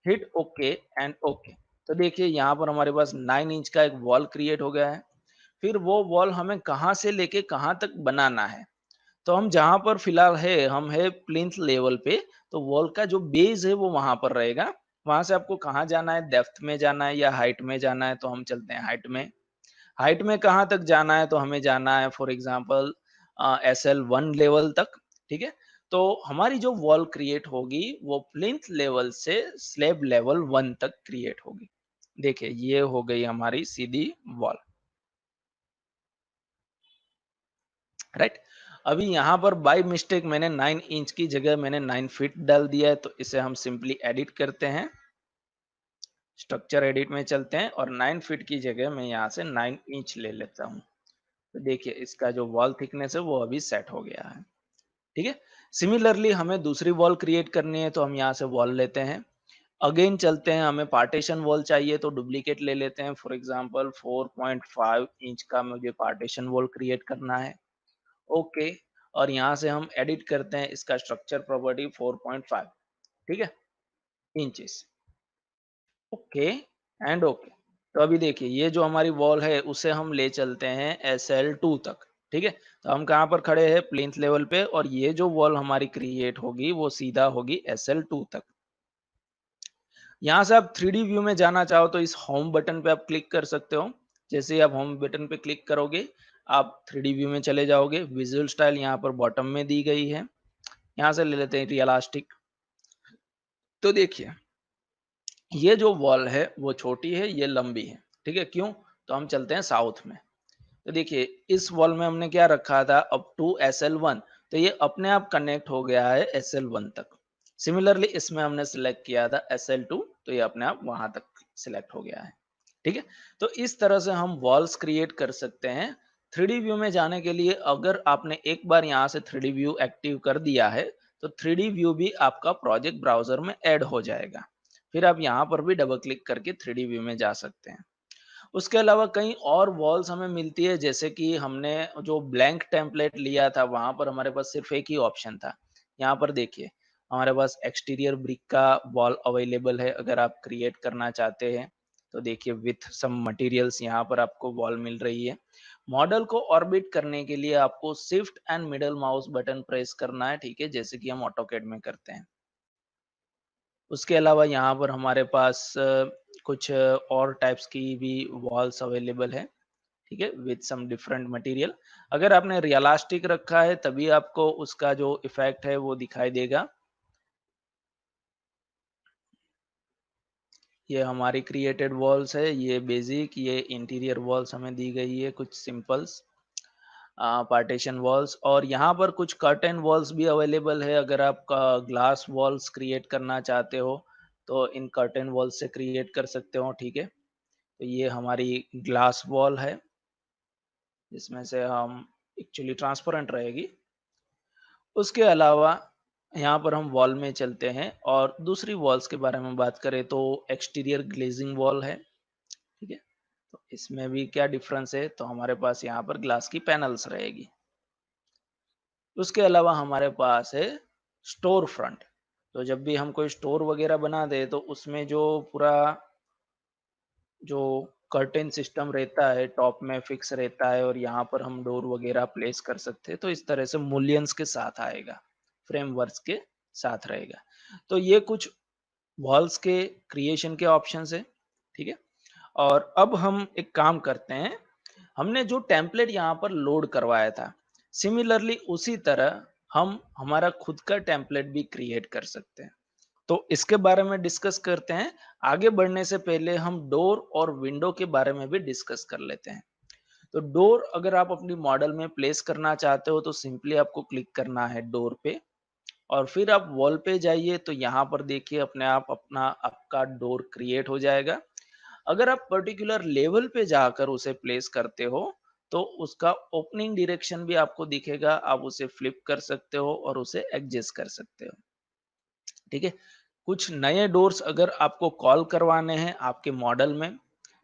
हिट ओके एंड ओके। तो देखिए यहाँ पर हमारे पास 9 इंच का एक वॉल क्रिएट हो गया है। फिर वो वॉल हमें कहाँ से लेके कहाँ तक बनाना है। तो हम जहाँ पर फिलहाल है, हम है प्लिंथ लेवल पे, तो वॉल का जो बेस है वो वहां पर रहेगा। वहां से आपको कहाँ जाना है, डेप्थ में जाना है या हाइट में जाना है, तो हम चलते हैं हाइट में। हाइट में कहाँ तक जाना है, तो हमें जाना है फॉर एग्जांपल SL1 लेवल तक। ठीक है, तो हमारी जो वॉल क्रिएट होगी वो प्लिंथ लेवल से स्लैब लेवल 1 तक क्रिएट होगी। देखिए ये हो गई हमारी सीधी वॉल, राइट। अभी यहाँ पर बाय मिस्टेक मैंने 9 इंच की जगह मैंने 9 फीट डाल दिया है, तो इसे हम सिंपली एडिट करते हैं, स्ट्रक्चर एडिट में चलते हैं और 9 फीट की जगह मैं यहाँ से 9 इंच ले लेता हूँ। तो देखिए इसका जो वॉल थिकनेस है वो अभी सेट हो गया है। ठीक है, सिमिलरली हमें दूसरी वॉल क्रिएट करनी है, तो हम यहाँ से वॉल लेते हैं, अगेन चलते हैं, हमें पार्टीशन वॉल चाहिए तो डुप्लीकेट ले लेते हैं। फॉर एग्जांपल 4.5 इंच का मुझे पार्टीशन वॉल क्रिएट करना है, ओके। और यहाँ से हम एडिट करते हैं इसका स्ट्रक्चर प्रॉपर्टी 4.5, ठीक है, इंचेस, ओके एंड ओके। तो अभी देखिए ये जो हमारी वॉल है उसे हम ले चलते हैं SL2 तक। ठीक है, तो हम कहाँ पर खड़े हैं, प्लिंथ लेवल पे, और ये जो वॉल हमारी क्रिएट होगी वो सीधा होगी SL2 तक। यहाँ से आप 3D व्यू में जाना चाहो तो इस होम बटन पे आप क्लिक कर सकते हो। जैसे ही आप होम बटन पे क्लिक करोगे आप 3D व्यू में चले जाओगे। विजुअल स्टाइल यहाँ पर बॉटम में दी गई है, यहाँ से ले लेते हैं रियलिस्टिक। तो देखिए ये जो वॉल है वो छोटी है, ये लंबी है। ठीक है, क्यों, तो हम चलते हैं साउथ में। तो देखिए इस वॉल में हमने क्या रखा था, अप टू SL1, तो ये अपने आप कनेक्ट हो गया है SL1 तक। सिमिलरली इसमें हमने सिलेक्ट किया था SL2, तो ये अपने आप वहां तक सिलेक्ट हो गया है। ठीक है, तो इस तरह से हम वॉल्स क्रिएट कर सकते हैं। 3D व्यू में जाने के लिए अगर आपने एक बार यहाँ से 3D व्यू एक्टिव कर दिया है तो 3D व्यू भी आपका प्रोजेक्ट ब्राउजर में ऐड हो जाएगा। फिर आप यहाँ पर भी डबल क्लिक करके 3D व्यू में जा सकते हैं। उसके अलावा कई और वॉल्स हमें मिलती है, जैसे कि हमने जो ब्लैंक टेम्पलेट लिया था वहाँ पर हमारे पास सिर्फ एक ही ऑप्शन था। यहाँ पर देखिए हमारे पास एक्सटीरियर ब्रिक का वॉल अवेलेबल है, अगर आप क्रिएट करना चाहते हैं तो देखिए विथ सम मटेरियल्स यहाँ पर आपको वॉल मिल रही है। मॉडल को ऑर्बिट करने के लिए आपको shift and middle mouse button press करना है, ठीक है, जैसे कि हम ऑटोकैड में करते हैं। उसके अलावा यहाँ पर हमारे पास कुछ और टाइप्स की भी वॉल्स अवेलेबल है, ठीक है, विथ सम डिफरेंट मटेरियल। अगर आपने रियलिस्टिक रखा है तभी आपको उसका जो इफेक्ट है वो दिखाई देगा। ये हमारी क्रिएटेड वॉल्स है, ये बेसिक, ये इंटीरियर वॉल्स हमें दी गई है, कुछ सिंपल्स पार्टीशन वॉल्स, और यहाँ पर कुछ कर्टेन वॉल्स भी अवेलेबल है। अगर आप ग्लास वॉल्स क्रिएट करना चाहते हो तो इन कर्टेन वॉल्स से क्रिएट कर सकते हो, ठीक है। तो ये हमारी ग्लास वॉल है, जिसमें से हम एक्चुअली ट्रांसपेरेंट रहेगी। उसके अलावा यहाँ पर हम वॉल में चलते हैं और दूसरी वॉल्स के बारे में बात करें तो एक्सटीरियर ग्लेजिंग वॉल है, ठीक है। तो इसमें भी क्या डिफरेंस है, तो हमारे पास यहाँ पर ग्लास की पैनल्स रहेगी। उसके अलावा हमारे पास है स्टोर फ्रंट। तो जब भी हम कोई स्टोर वगैरह बना दे तो उसमें जो पूरा जो कर्टेन सिस्टम रहता है टॉप में फिक्स रहता है और यहाँ पर हम डोर वगैरह प्लेस कर सकते हैं, तो इस तरह से मूल्यंस के साथ आएगा, फ्रेमवर्क्स के साथ रहेगा। तो ये कुछ वॉल्स के क्रिएशन के ऑप्शंस है, ठीक है। और अब हम एक काम करते हैं, हमने जो टेम्पलेट यहाँ पर लोड करवाया था सिमिलरली उसी तरह हम हमारा खुद का टेम्पलेट भी क्रिएट कर सकते हैं। तो इसके बारे में डिस्कस करते हैं। आगे बढ़ने से पहले हम डोर और विंडो के बारे में भी डिस्कस कर लेते हैं। तो डोर अगर आप अपनी मॉडल में प्लेस करना चाहते हो तो सिंपली आपको क्लिक करना है डोर पे और फिर आप वॉल पे जाइए, तो यहाँ पर देखिए अपने आप अपना आपका डोर क्रिएट हो जाएगा। अगर आप पर्टिकुलर लेवल पे जाकर उसे प्लेस करते हो तो उसका ओपनिंग डायरेक्शन भी आपको दिखेगा, आप उसे फ्लिप कर सकते हो और उसे एडजस्ट कर सकते हो, ठीक है। कुछ नए डोर्स अगर आपको कॉल करवाने हैं आपके मॉडल में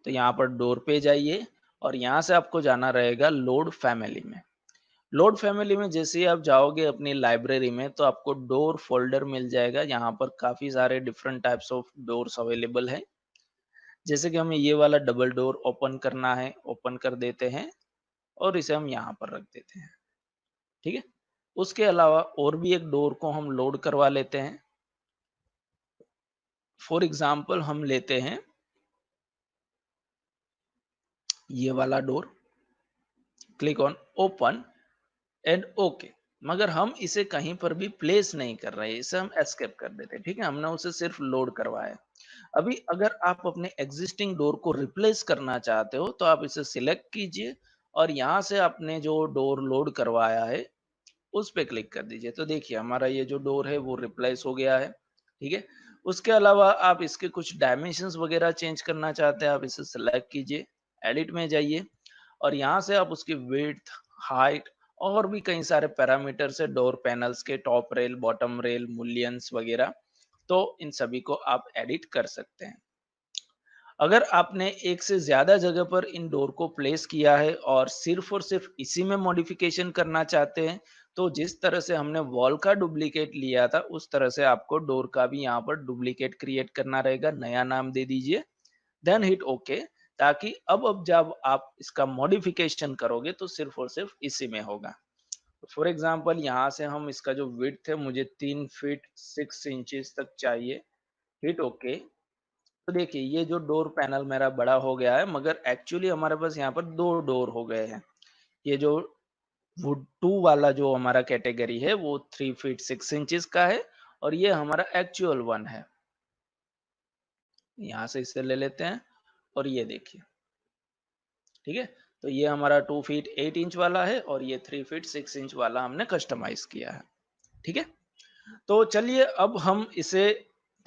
तो यहाँ पर डोर पे जाइए और यहाँ से आपको जाना रहेगा लोड फैमिली में। लोड फैमिली में जैसे ही आप जाओगे अपनी लाइब्रेरी में तो आपको डोर फोल्डर मिल जाएगा। यहाँ पर काफी सारे different types of doors available है। जैसे कि हमें ये वाला डबल डोर ओपन करना है, ओपन कर देते हैं और इसे हम यहाँ पर रख देते हैं, ठीक है। उसके अलावा और भी एक डोर को हम लोड करवा लेते हैं। फॉर एग्जाम्पल हम लेते हैं ये वाला door, click on open and okay. मगर हम इसे कहीं पर भी प्लेस नहीं कर रहे हैं, इसे हम एस्केप कर देते हैं, ठीक है। हमने उसे सिर्फ लोड करवाया। अभी अगर आप अपने एग्जिस्टिंग डोर को रिप्लेस करना चाहते हो तो आप इसे सिलेक्ट कीजिए और यहाँ से आपने जो डोर लोड करवाया है उस पे क्लिक कर दीजिए। तो देखिए हमारा ये जो डोर है वो रिप्लेस हो गया है, ठीक है। उसके अलावा आप इसके कुछ डायमेंशंस वगैरह चेंज करना चाहते हैं, आप इसे सिलेक्ट कीजिए, एडिट में जाइए और यहाँ से आप उसकी विड्थ, हाइट और भी कई सारे पैरामीटर्स है डोर पैनल्स के, टॉप रेल, बॉटम रेल, मूल्यंस वगैरह, तो इन सभी को आप एडिट कर सकते हैं। अगर आपने एक से ज़्यादा जगह पर इन डोर को प्लेस किया है और सिर्फ इसी में मॉडिफिकेशन करना चाहते हैं, तो जिस तरह से हमने वॉल का डुप्लीकेट लिया था, उस तरह से आपको डोर का भी यहाँ पर डुप्लीकेट क्रिएट करना रहेगा। नया नाम दे दीजिए, देन हिट ओके, ताकि अब जब आप इसका मॉडिफिकेशन करोगे तो सिर्फ और सिर्फ इसी में होगा। फॉर एग्जाम्पल यहाँ से हम इसका जो विड्थ है मुझे 3 फीट 6 इंचेस तक चाहिए, हिट ओके। तो देखिए ये जो डोर पैनल मेरा बड़ा हो गया है, मगर एक्चुअली हमारे पास यहाँ पर दो डोर हो गए हैं। ये जो वुड टू वाला जो हमारा कैटेगरी है वो 3 फीट 6 इंचेस का है और ये हमारा एक्चुअल वन है। यहाँ से इसे ले लेते हैं और ये देखिए, ठीक है। तो ये हमारा 2 फीट 8 इंच वाला है और ये 3 फीट 6 इंच वाला हमने कस्टमाइज किया है, ठीक है। तो चलिए अब हम इसे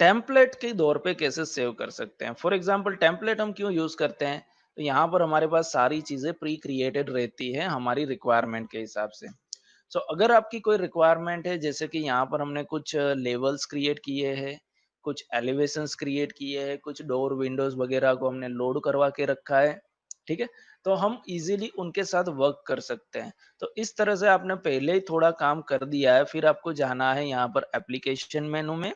टेम्पलेट के दौर पे कैसे सेव कर सकते हैं। फॉर एग्जांपल टेम्पलेट हम क्यों यूज करते हैं, तो यहाँ पर हमारे पास सारी चीजें प्री क्रिएटेड रहती है हमारी रिक्वायरमेंट के हिसाब से। सो अगर आपकी कोई रिक्वायरमेंट है, जैसे कि यहाँ पर हमने कुछ लेवल्स क्रिएट किए हैं, कुछ एलिवेशंस क्रिएट किए हैं, कुछ डोर विंडोज वगैरह को हमने लोड करवा के रखा है, ठीक है? तो हम इज़िली उनके साथ वर्क कर सकते हैं। तो इस तरह से आपने पहले ही थोड़ा काम कर दिया है, फिर आपको जाना है यहाँ पर एप्लीकेशन मेनू में,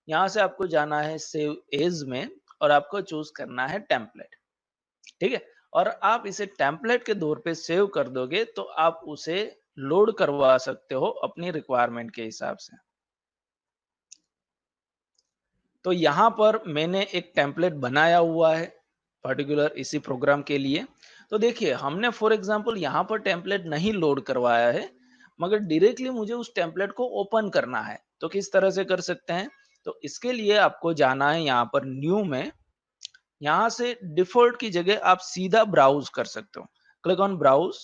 यहाँ से आपको जाना है सेव एज़ में और आपको चूज़ करना है टेम्पलेट, ठीक है? और आप इसे टेम्पलेट के तौर पे सेव कर दोगे तो आप उसे लोड करवा सकते हो अपनी रिक्वायरमेंट के हिसाब से। तो यहाँ पर मैंने एक टेम्पलेट बनाया हुआ है, पर्टिकुलर इसी प्रोग्राम के लिए। तो देखिए, हमने फॉर एग्ज़ाम्पल यहाँ पर टेम्पलेट नहीं लोड करवाया है, मगर डायरेक्टली मुझे उस टेम्पलेट को ओपन करना है। तो किस तरह से कर सकते हैं? तो इसके लिए आपको जाना है यहाँ पर न्यू में, यहाँ से डिफ़ॉल्ट की जगह आप सीधा ब्राउज़ कर सकते हो। क्लिक ऑन ब्राउज़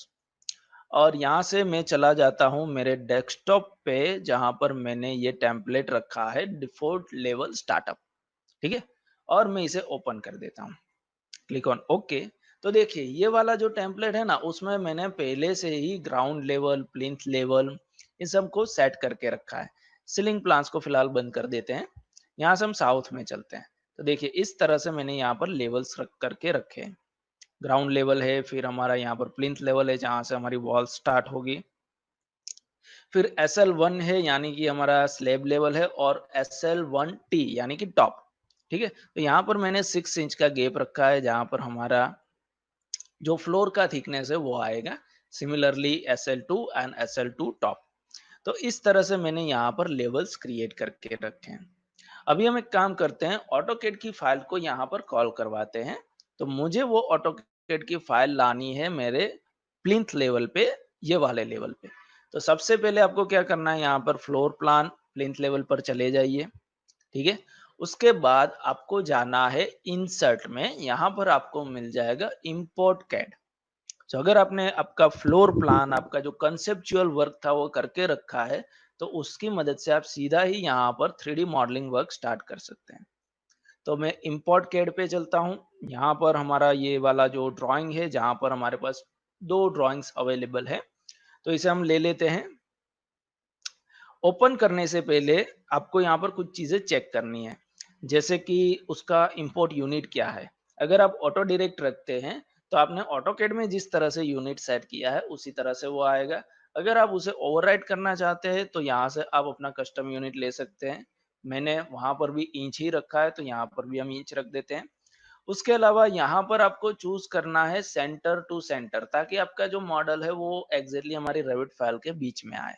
और यहाँ से मैं चला जाता हूँ मेरे डेस्कटॉप पे, जहाँ पर मैंने ये टेम्पलेट रखा है डिफ़ॉल्ट लेवल स्टार्टअप। ठीक है? और मैं इसे ओपन कर देता हूँ। Click on okay. तो देखिए, ये वाला जो टेम्पलेट है ना, उसमें मैंने पहले से ही ग्राउंड लेवल, प्लिंथ लेवल इन सबको सेट करके रखा है। सीलिंग प्लान्स को फिलहाल बंद कर देते हैं। यहाँ से हम साउथ में चलते हैं। तो देखिए, इस तरह से मैंने यहाँ पर लेवल्स रख करके रखे हैं। ग्राउंड लेवल है, फिर हमारा यहाँ पर प्लिंथ लेवल है, जहाँ से हमारी वॉल स्टार्ट होगी। फिर SL1 है, यानी कि हमारा स्लैब लेवल है, और SL1T यानी कि टॉप। ठीक है? तो यहाँ पर मैंने 6 इंच का गैप रखा है, जहाँ पर हमारा जो फ्लोर का थिकनेस है वो आएगा। Similarly SL2 and SL2 top. तो इस तरह से मैंने यहाँ पर लेवल्स क्रिएट करके रखे हैं। अभी हम एक काम करते हैं, ऑटोकैड की फाइल को यहाँ पर कॉल करवाते हैं। तो मुझे वो ऑटोकैड की फाइल लानी है मेरे प्लिंथ लेवल पे, ये वाले लेवल पे। तो सबसे पहले आपको क्या करना है, यहाँ पर फ्लोर प्लान प्लिंथ लेवल पर चले जाइए, ठीक है? उसके बाद आपको जाना है इंसर्ट में, यहाँ पर आपको मिल जाएगा इंपोर्ट कैड। तो अगर आपने आपका फ्लोर प्लान, आपका जो कंसेप्चुअल वर्क था वो करके रखा है, तो उसकी मदद से आप सीधा ही यहाँ पर 3D मॉडलिंग वर्क स्टार्ट कर सकते हैं। तो मैं इंपोर्ट कैड पे चलता हूँ। यहाँ पर हमारा ये वाला जो ड्राइंग है, जहाँ पर हमारे पास 2 ड्राइंग्स अवेलेबल है, तो इसे हम ले लेते हैं। ओपन करने से पहले आपको यहाँ पर कुछ चीज़ें चेक करनी है, जैसे कि उसका इंपोर्ट यूनिट क्या है। अगर आप ऑटो डायरेक्ट रखते हैं, तो आपने ऑटोकैड में जिस तरह से यूनिट सेट किया है, उसी तरह से वो आएगा। अगर आप उसे ओवरराइड करना चाहते हैं, तो यहाँ से आप अपना कस्टम यूनिट ले सकते हैं। मैंने वहाँ पर भी इंच ही रखा है, तो यहाँ पर भी हम इंच रख देते हैं। उसके अलावा यहाँ पर आपको चूज़ करना है सेंटर टू सेंटर, ताकि आपका जो मॉडल है, वो एग्ज़ैक्टली हमारी रेविट फाइल के बीच में आए।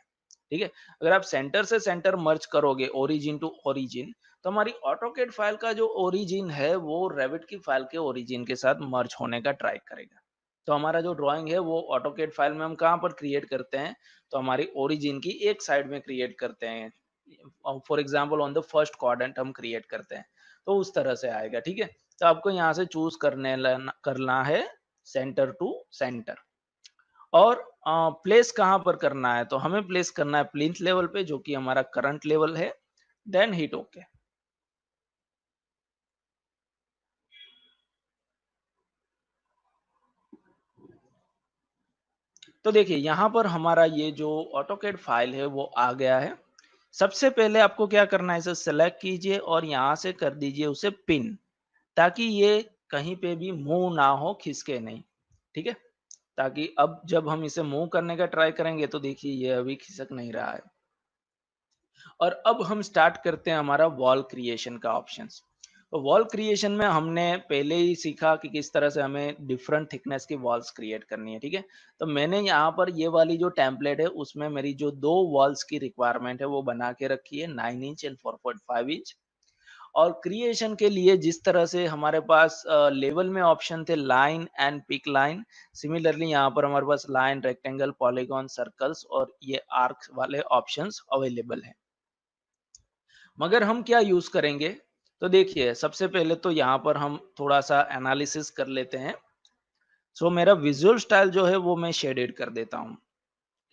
ठीक है? अगर आप सेंटर से सेंटर मर्ज करोगे, ओरिजिन टू ओरिजिन, तो हमारी ऑटोकैड फाइल का जो ओरिजिन है, वो रेविट की फाइल के ओरिजिन के साथ मर्ज होने का ट्राई करेगा। तो हमारा जो ड्राइंग है, वो ऑटोकैड फाइल में हम कहाँ पर क्रिएट करते हैं, तो हमारी ओरिजिन की एक साइड में क्रिएट करते हैं। For example on the first quadrant हम क्रिएट करते हैं, तो उस तरह से आएगा। ठीक है? तो आपको यहाँ से चूज करना है सेंटर टू सेंटर। और प्लेस कहाँ पर करना है, तो हमें प्लेस करना है प्लिंथ लेवल पे, जो कि हमारा करंट लेवल है। Then hit okay. तो देखिए, यहाँ पर हमारा ये जो ऑटोकैड फाइल है वो आ गया है। सबसे पहले आपको क्या करना है, इसे सेलेक्ट कीजिए और यहाँ से कर दीजिए उसे पिन, ताकि ये कहीं पे भी मूव ना हो, खिसके नहीं। ठीक है? ताकि अब जब हम इसे मूव करने का ट्राई करेंगे, तो देखिए ये अभी खिसक नहीं रहा है। और अब हम स्टार्ट करते हैं हमारा वॉल क्रिएशन का ऑप्शंस। तो वॉल क्रिएशन में हमने पहले ही सीखा कि किस तरह से हमें डिफरेंट थिकनेस की वॉल्स क्रिएट करनी है, ठीक है? तो मैंने यहाँ पर ये वाली जो टेम्पलेट है, उसमें मेरी जो 2 वॉल्स की रिक्वायरमेंट है वो बना के रखी है, 9 इंच एंड 4.5 इंच। और क्रिएशन के लिए जिस तरह से हमारे पास लेवल में ऑप्शन थे line and pick line, similarly यहाँ पर हमारे पास लाइन, रेक्टेंगल, पॉलीगॉन, सर्कल्स और ये आर्क वाले ऑप्शंस अवेलेबल हैं। मगर हम क्या यूज़ करेंगे? तो देखिए, सबसे पहले तो यहाँ पर हम थोड़ा-सा एनालिसिस कर लेते हैं। सो मेरा विज़ुअल स्टाइल जो है वो मैं शेडेड कर देता हूँ,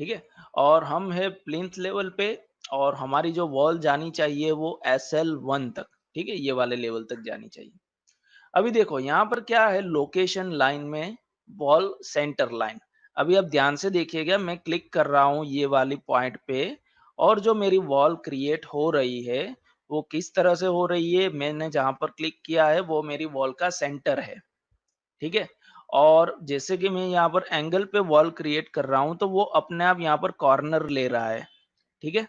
ठीक है? और हम है प्लिंथ लेवल पे, और हमारी जो वॉल जानी चाहिए वो SL1 तक, ठीक है? ये वाले लेवल तक जानी चाहिए। अभी देखो, यहाँ पर क्या है, लोकेशन लाइन में वॉल सेंटर लाइन। अभी आप ध्यान से देखिएगा, मैं क्लिक कर रहा हूँ ये वाली पॉइंट पे, और जो मेरी वॉल क्रिएट हो रही है, वो किस तरह से हो रही है, मैंने जहाँ पर क्लिक किया है वो मेरी वॉल का सेंटर है, ठीक है? और जैसे कि मैं यहाँ पर एंगल पे वॉल क्रिएट कर रहा हूँ तो वो अपने आप यहाँ पर कॉर्नर ले रहा है। ठीक है,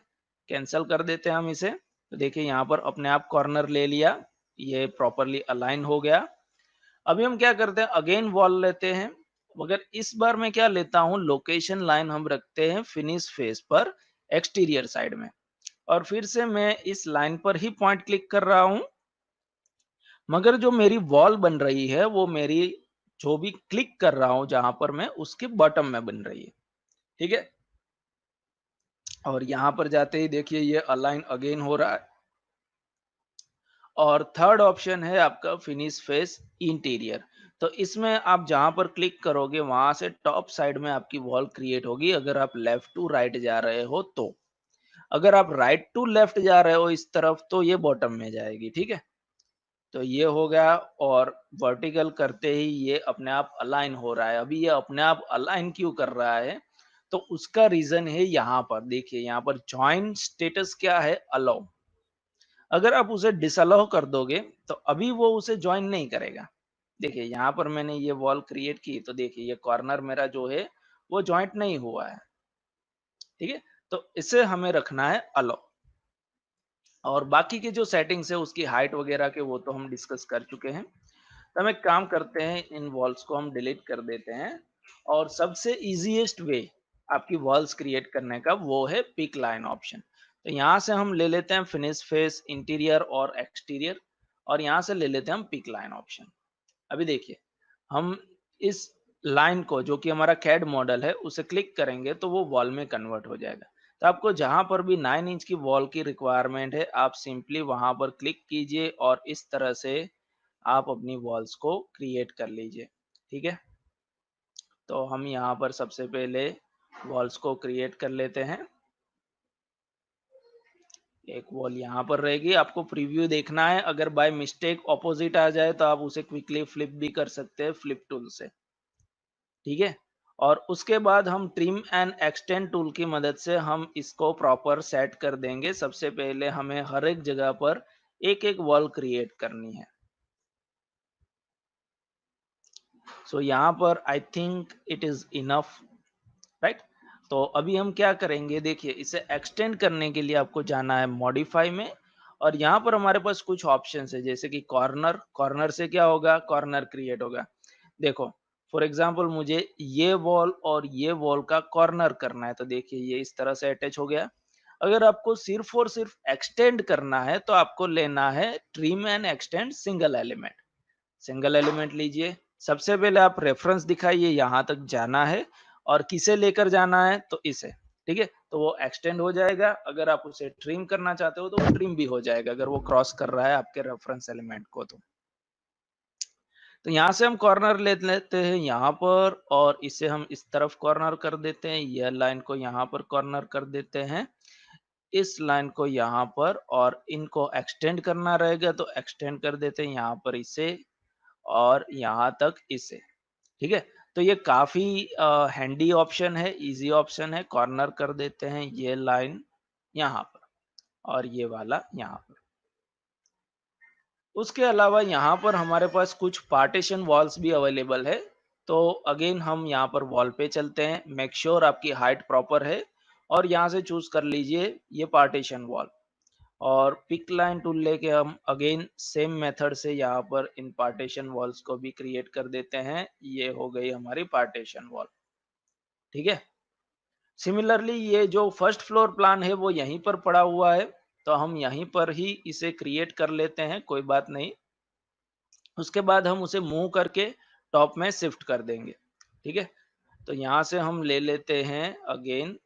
कैंसल कर देते हैं हम इसे। तो देखिए यहाँ पर अपने आप कॉर्नर ले लिया, ये प्रॉपरली अलाइन हो गया। अभी हम क्या करते हैं, अगेन वॉल लेते हैं, मगर इस बार मैं क्या लेता हूँ, लोकेशन लाइन हम रखते हैं फिनिश फेस पर एक्सटीरियर साइड में, और फिर से मैं इस लाइन पर ही पॉइंट क्लिक कर रहा हूँ। मगर जो मेरी वॉल बन रही है वो मेरी जो भी क्लिक कर रहा हूँ जहां पर मैं, उसके बॉटम में बन रही है। ठीक है, और यहां पर जाते ही देखिए ये अलाइन अगेन हो रहा है। और थर्ड ऑप्शन है आपका फिनिश फेस इंटीरियर। तो इसमें आप जहां पर क्लिक करोगे वहां से टॉप साइड में आपकी वॉल क्रिएट होगी, अगर आप लेफ्ट टू राइट जा रहे हो तो। अगर आप राइट टू लेफ्ट जा रहे हो इस तरफ तो ये बॉटम में जाएगी। ठीक है, तो ये हो गया, और वर्टिकल करते ही ये अपने आप अलाइन हो रहा है। अभी ये अपने आप अलाइन क्यों कर रहा है, तो उसका रीजन है यहाँ पर देखिए, यहाँ पर जॉइन स्टेटस क्या है, अलाउ। अगर आप उसे डिसअलाउ कर दोगे तो अभी वो उसे ज्वाइन नहीं करेगा। देखिए यहाँ पर मैंने ये वॉल क्रिएट की तो देखिए ये कॉर्नर मेरा जो है वो ज्वाइंट नहीं हुआ है। ठीक है, तो इसे हमें रखना है अलाउ। और बाकी के जो सेटिंग्स है उसकी हाइट वगैरह के वो तो हम डिस्कस कर चुके हैं। तो हम एक काम करते हैं, इन वॉल्स को हम डिलीट कर देते हैं, और सबसे इजीएस्ट वे आपकी वॉल्स क्रिएट करने का वो है पिक लाइन ऑप्शन। तो यहाँ से हम ले लेते हैं फिनिश फेस इंटीरियर और एक्सटीरियर, और यहाँ से ले लेते हैं हम पिक लाइन ऑप्शन। अभी देखिए हम इस लाइन को, जो कि हमारा कैड मॉडल है, उसे क्लिक करेंगे तो वो वॉल में कन्वर्ट हो जाएगा। तो आपको जहां पर भी 9 इंच की वॉल की रिक्वायरमेंट है आप सिंपली वहां पर क्लिक कीजिए और इस तरह से आप अपनी वॉल्स को क्रिएट कर लीजिए। ठीक है, तो हम यहाँ पर सबसे पहले वॉल्स को क्रिएट कर लेते हैं। एक वॉल यहाँ पर रहेगी, आपको प्रीव्यू देखना है, अगर बाय मिस्टेक ऑपोजिट आ जाए तो आप उसे क्विकली फ्लिप भी कर सकते हैं फ्लिप टूल से। ठीक है, और उसके बाद हम ट्रिम एंड एक्सटेंड टूल की मदद से हम इसको प्रॉपर सेट कर देंगे। सबसे पहले हमें हर एक जगह पर एक एक वॉल क्रिएट करनी है। सो यहाँ पर I think it is enough, right. तो अभी हम क्या करेंगे, देखिए इसे एक्सटेंड करने के लिए आपको जाना है मॉडिफाई में, और यहाँ पर हमारे पास कुछ ऑप्शन है, जैसे कि कॉर्नर। कॉर्नर से क्या होगा, कॉर्नर क्रिएट होगा। देखो फॉर एग्जांपल मुझे ये वॉल और ये वॉल का कॉर्नर करना है, तो देखिए ये इस तरह से अटैच हो गया। अगर आपको सिर्फ और सिर्फ एक्सटेंड करना है तो आपको लेना है trim and extend single element. Single element लीजिए, सबसे पहले आप रेफरेंस दिखाइए, यहाँ तक जाना है, और किसे लेकर जाना है तो इसे। ठीक है, तो वो एक्सटेंड हो जाएगा। अगर आप उसे ट्रिम करना चाहते हो तो वो ट्रिम भी हो जाएगा, अगर वो क्रॉस कर रहा है आपके रेफरेंस एलिमेंट को। तो यहाँ से हम कॉर्नर ले लेते हैं यहाँ पर, और इसे हम इस तरफ कॉर्नर कर देते हैं, यह लाइन को यहाँ पर कॉर्नर कर देते हैं, इस लाइन को यहाँ पर, और इनको एक्सटेंड करना रहेगा तो एक्सटेंड कर देते हैं यहाँ पर इसे, और यहाँ तक इसे। ठीक है, तो ये काफी हैंडी ऑप्शन है, इजी ऑप्शन है। कॉर्नर कर देते हैं ये लाइन यहाँ पर, और ये वाला यहाँ पर। उसके अलावा यहाँ पर हमारे पास कुछ पार्टीशन वॉल्स भी अवेलेबल है। तो अगेन हम यहाँ पर वॉल पे चलते हैं, मेक श्योर आपकी हाइट प्रॉपर है, और यहाँ से चूज कर लीजिए ये पार्टीशन वॉल, और पिक लाइन टूल लेके हम अगेन सेम मेथड से यहाँ पर इन पार्टीशन वॉल्स को भी क्रिएट कर देते हैं। ये हो गई हमारी पार्टीशन वॉल। ठीक है, सिमिलरली ये जो फर्स्ट फ्लोर प्लान है वो यहीं पर पड़ा हुआ है, तो हम यहीं पर ही इसे क्रिएट कर लेते हैं, कोई बात नहीं। उसके बाद हम उसे मूव करके टॉप में शिफ्ट कर देंगे। ठीक है, तो यहाँ से हम ले लेते हैं अगेन,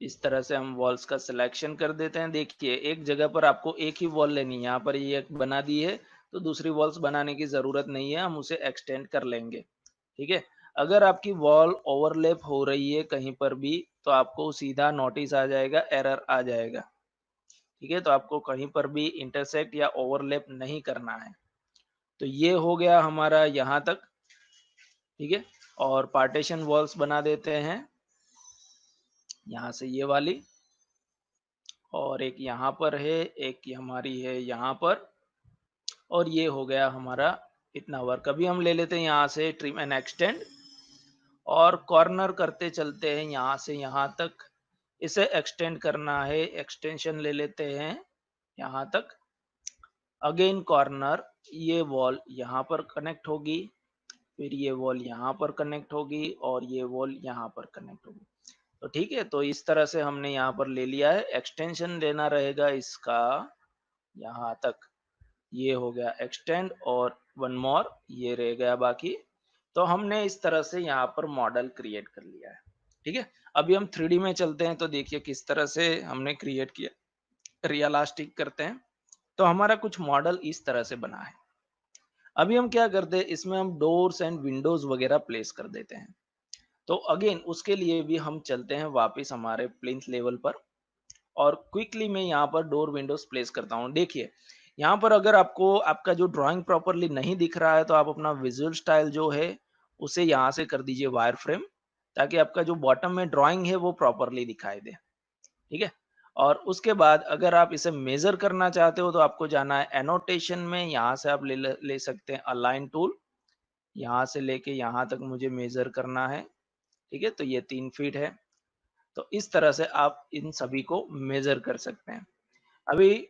इस तरह से हम वॉल्स का सिलेक्शन कर देते हैं। देखिए एक जगह पर आपको एक ही वॉल लेनी है, यहाँ पर ये एक बना दी है, तो दूसरी वॉल्स बनाने की जरूरत नहीं है, हम उसे एक्सटेंड कर लेंगे। ठीक है, अगर आपकी वॉल ओवरलैप हो रही है कहीं पर भी तो आपको सीधा नोटिस आ जाएगा, एरर आ जाएगा। ठीक है, तो आपको कहीं पर भी इंटरसेक्ट या ओवरलैप नहीं करना है। तो ये हो गया हमारा यहाँ तक। ठीक है, और पार्टीशन वॉल्स बना देते हैं, यहाँ से ये वाली, और एक यहाँ पर है, एक हमारी है यहाँ पर, और ये हो गया हमारा इतना वर्क। अभी हम ले लेते हैं यहाँ से ट्रिम एंड एक्सटेंड और कॉर्नर करते चलते हैं यहाँ से यहाँ तक। इसे एक्सटेंड करना है, एक्सटेंशन ले लेते हैं यहाँ तक। अगेन कॉर्नर, ये वॉल यहाँ पर कनेक्ट होगी, फिर ये वॉल यहाँ पर कनेक्ट होगी और ये वॉल यहाँ पर कनेक्ट होगी। तो ठीक है, तो इस तरह से हमने यहाँ पर ले लिया है। एक्सटेंशन लेना रहेगा इसका यहाँ तक, ये हो गया एक्सटेंड और वन मोर ये रह गया बाकी। तो हमने इस तरह से यहाँ पर मॉडल क्रिएट कर लिया है। ठीक है, अभी हम 3D में चलते हैं तो देखिए किस तरह से हमने क्रिएट किया। रियलिस्टिक करते हैं तो हमारा कुछ मॉडल इस तरह से बना है। अभी हम क्या करते हैं, इसमें हम डोर्स एंड विंडोज वगैरह प्लेस कर देते हैं। तो अगेन उसके लिए भी हम चलते हैं वापस हमारे प्लिंथ लेवल पर और क्विकली मैं यहाँ पर डोर विंडोज प्लेस करता हूँ। देखिए यहाँ पर अगर आपको आपका जो ड्राइंग प्रॉपरली नहीं दिख रहा है तो आप अपना विजुअल स्टाइल जो है उसे यहाँ से कर दीजिए वायर फ्रेम, ताकि आपका जो बॉटम में ड्राइंग है वो प्रॉपरली दिखाई दे। ठीक है, और उसके बाद अगर आप इसे मेजर करना चाहते हो तो आपको जाना है एनोटेशन में, यहाँ से आप ले सकते हैं अलाइन टूल, यहाँ से लेके यहाँ तक मुझे मेजर करना है। ठीक है, तो ये 3 फीट है। तो इस तरह से आप इन सभी को मेजर कर सकते हैं। अभी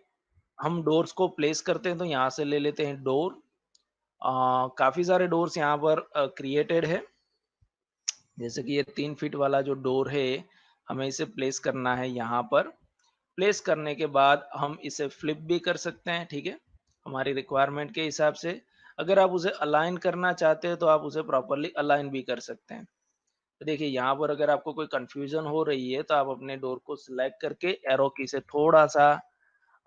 हम डोर्स को प्लेस करते हैं तो यहाँ से ले लेते हैं डोर। काफी सारे डोर्स यहाँ पर क्रिएटेड है, जैसे कि ये 3 फीट वाला जो डोर है हमें इसे प्लेस करना है यहाँ पर। प्लेस करने के बाद हम इसे फ्लिप भी कर सकते हैं। ठीक है, हमारी रिक्वायरमेंट के हिसाब से। अगर आप उसे अलाइन करना चाहते हैं तो आप उसे प्रॉपरली अलाइन भी कर सकते हैं। तो देखिए यहाँ पर अगर आपको कोई कंफ्यूजन हो रही है तो आप अपने डोर को सिलेक्ट करके एरो की से थोड़ा सा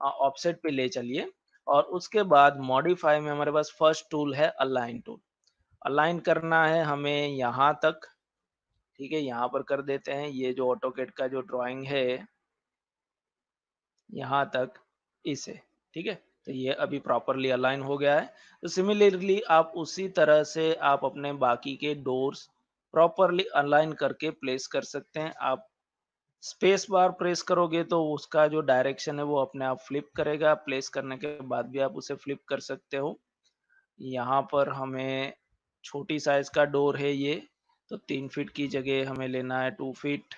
ऑफसेट पे ले चलिए और उसके बाद मॉडिफाई में हमारे पास फर्स्ट टूल है अलाइन टूल। अलाइन करना है हमें यहाँ तक। ठीक है, यहाँ पर कर देते हैं, ये जो ऑटोकेड का जो ड्राइंग है यहाँ तक इसे। ठीक है, तो ये अभी प्रॉपरली अलाइन हो गया है। तो सिमिलरली आप उसी तरह से आप अपने बाकी के डोर्स प्रॉपरली अलाइन करके प्लेस कर सकते हैं। आप स्पेस बार प्रेस करोगे तो उसका जो डायरेक्शन है वो अपने आप फ्लिप करेगा। प्लेस करने के बाद भी आप उसे फ्लिप कर सकते हो। यहाँ पर हमें छोटी साइज का डोर है ये, तो 3 फीट की जगह हमें लेना है 2 फीट।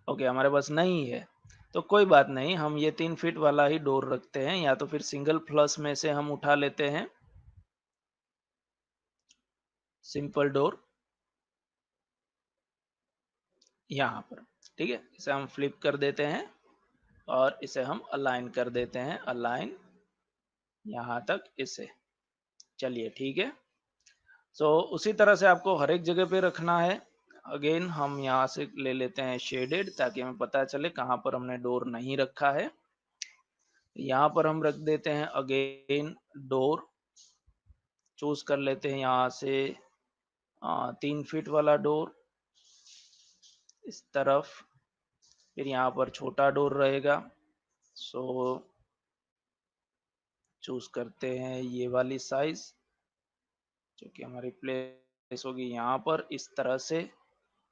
ओके, हमारे पास नहीं है तो कोई बात नहीं, हम ये 3 फीट वाला ही डोर रखते हैं, या तो फिर सिंगल फ्लश में से हम उठा लेते हैं सिंपल डोर यहाँ पर। ठीक है, इसे हम फ्लिप कर देते हैं और इसे हम अलाइन कर देते हैं, अलाइन यहाँ तक इसे। चलिए ठीक है, सो उसी तरह से आपको हर एक जगह पे रखना है। अगेन हम यहाँ से ले लेते हैं शेडेड, ताकि हमें पता चले कहाँ पर हमने डोर नहीं रखा है। यहाँ पर हम रख देते हैं अगेन डोर, चूज कर लेते हैं यहाँ से 3 फीट वाला डोर इस तरफ। फिर यहाँ पर छोटा डोर रहेगा, सो चूज करते हैं ये वाली साइज जो कि हमारी प्लेस होगी यहाँ पर इस तरह से।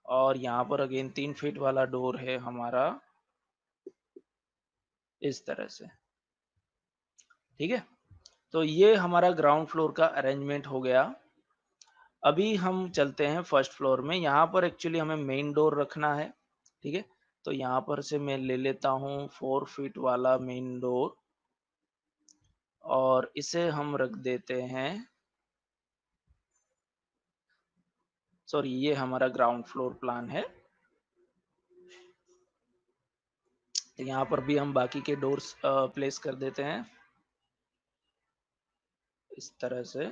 और यहाँ पर अगेन 3 फीट वाला डोर है हमारा इस तरह से। ठीक है, तो ये हमारा ग्राउंड फ्लोर का अरेंजमेंट हो गया। अभी हम चलते हैं फर्स्ट फ्लोर में। यहाँ पर एक्चुअली हमें मेन डोर रखना है। ठीक है, तो यहाँ पर से मैं ले लेता हूँ 4 फीट वाला मेन डोर और इसे हम रख देते हैं, सॉरी ये हमारा ग्राउंड फ्लोर प्लान है। तो यहाँ पर भी हम बाकी के डोर्स प्लेस कर देते हैं इस तरह से।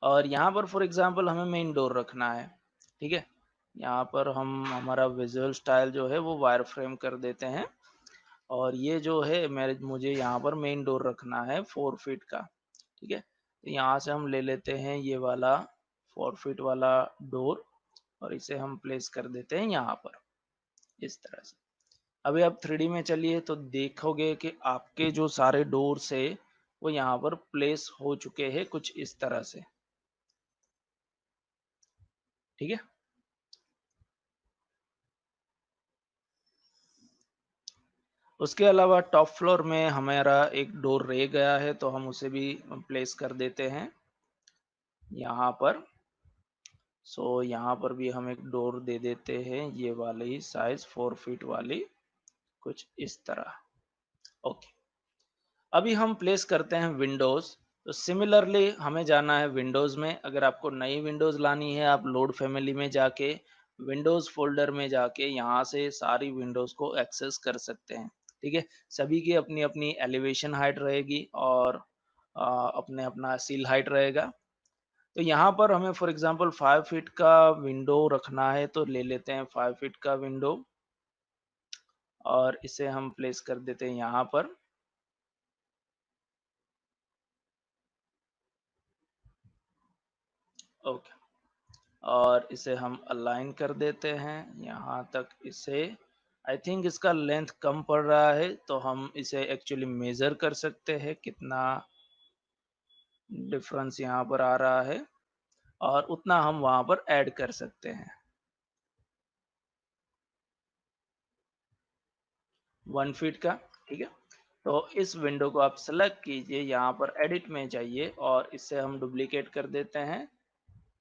और यहाँ पर फॉर एग्जांपल हमें मेन डोर रखना है। ठीक है, यहाँ पर हम हमारा विजुअल स्टाइल जो है वो वायर फ्रेम कर देते हैं और ये जो है मेरे मुझे यहाँ पर मेन डोर रखना है 4 फीट का। ठीक है, तो यहाँ से हम ले लेते हैं ये वाला 4 फीट वाला डोर और इसे हम प्लेस कर देते हैं यहाँ पर इस तरह से। अभी आप 3D में चलिए तो देखोगे कि आपके जो सारे डोर्स है वो यहाँ पर प्लेस हो चुके हैं कुछ इस तरह से। ठीक है। उसके अलावा टॉप फ्लोर में हमारा एक डोर रह गया है, तो हम उसे भी प्लेस कर देते हैं यहाँ पर। सो यहाँ पर भी हम एक डोर दे देते हैं, ये वाली साइज 4 फीट वाली, कुछ इस तरह। ओके, अभी हम प्लेस करते हैं विंडोज। तो सिमिलरली हमें जाना है विंडोज में। अगर आपको नई विंडोज लानी है, आप लोड फैमिली में जाके विंडोज फोल्डर में जाके यहाँ से सारी विंडोज को एक्सेस कर सकते हैं। ठीक है, सभी की अपनी अपनी एलिवेशन हाइट रहेगी और अपने अपना सील हाइट रहेगा। तो यहाँ पर हमें फॉर एग्जांपल 5 फीट का विंडो रखना है, तो ले लेते हैं 5 फीट का विंडो और इसे हम प्लेस कर देते हैं यहाँ पर। ओके, और इसे हम अलाइन कर देते हैं यहाँ तक। इसे आई थिंक इसका लेंथ कम पड़ रहा है, तो हम इसे एक्चुअली मेजर कर सकते हैं कितना डिफरेंस यहाँ पर आ रहा है, और उतना हम वहाँ पर ऐड कर सकते हैं। 1 फीट का, ठीक है। तो इस विंडो को आप सेलेक्ट कीजिए, यहाँ पर एडिट में जाइए और इसे हम डुप्लीकेट कर देते हैं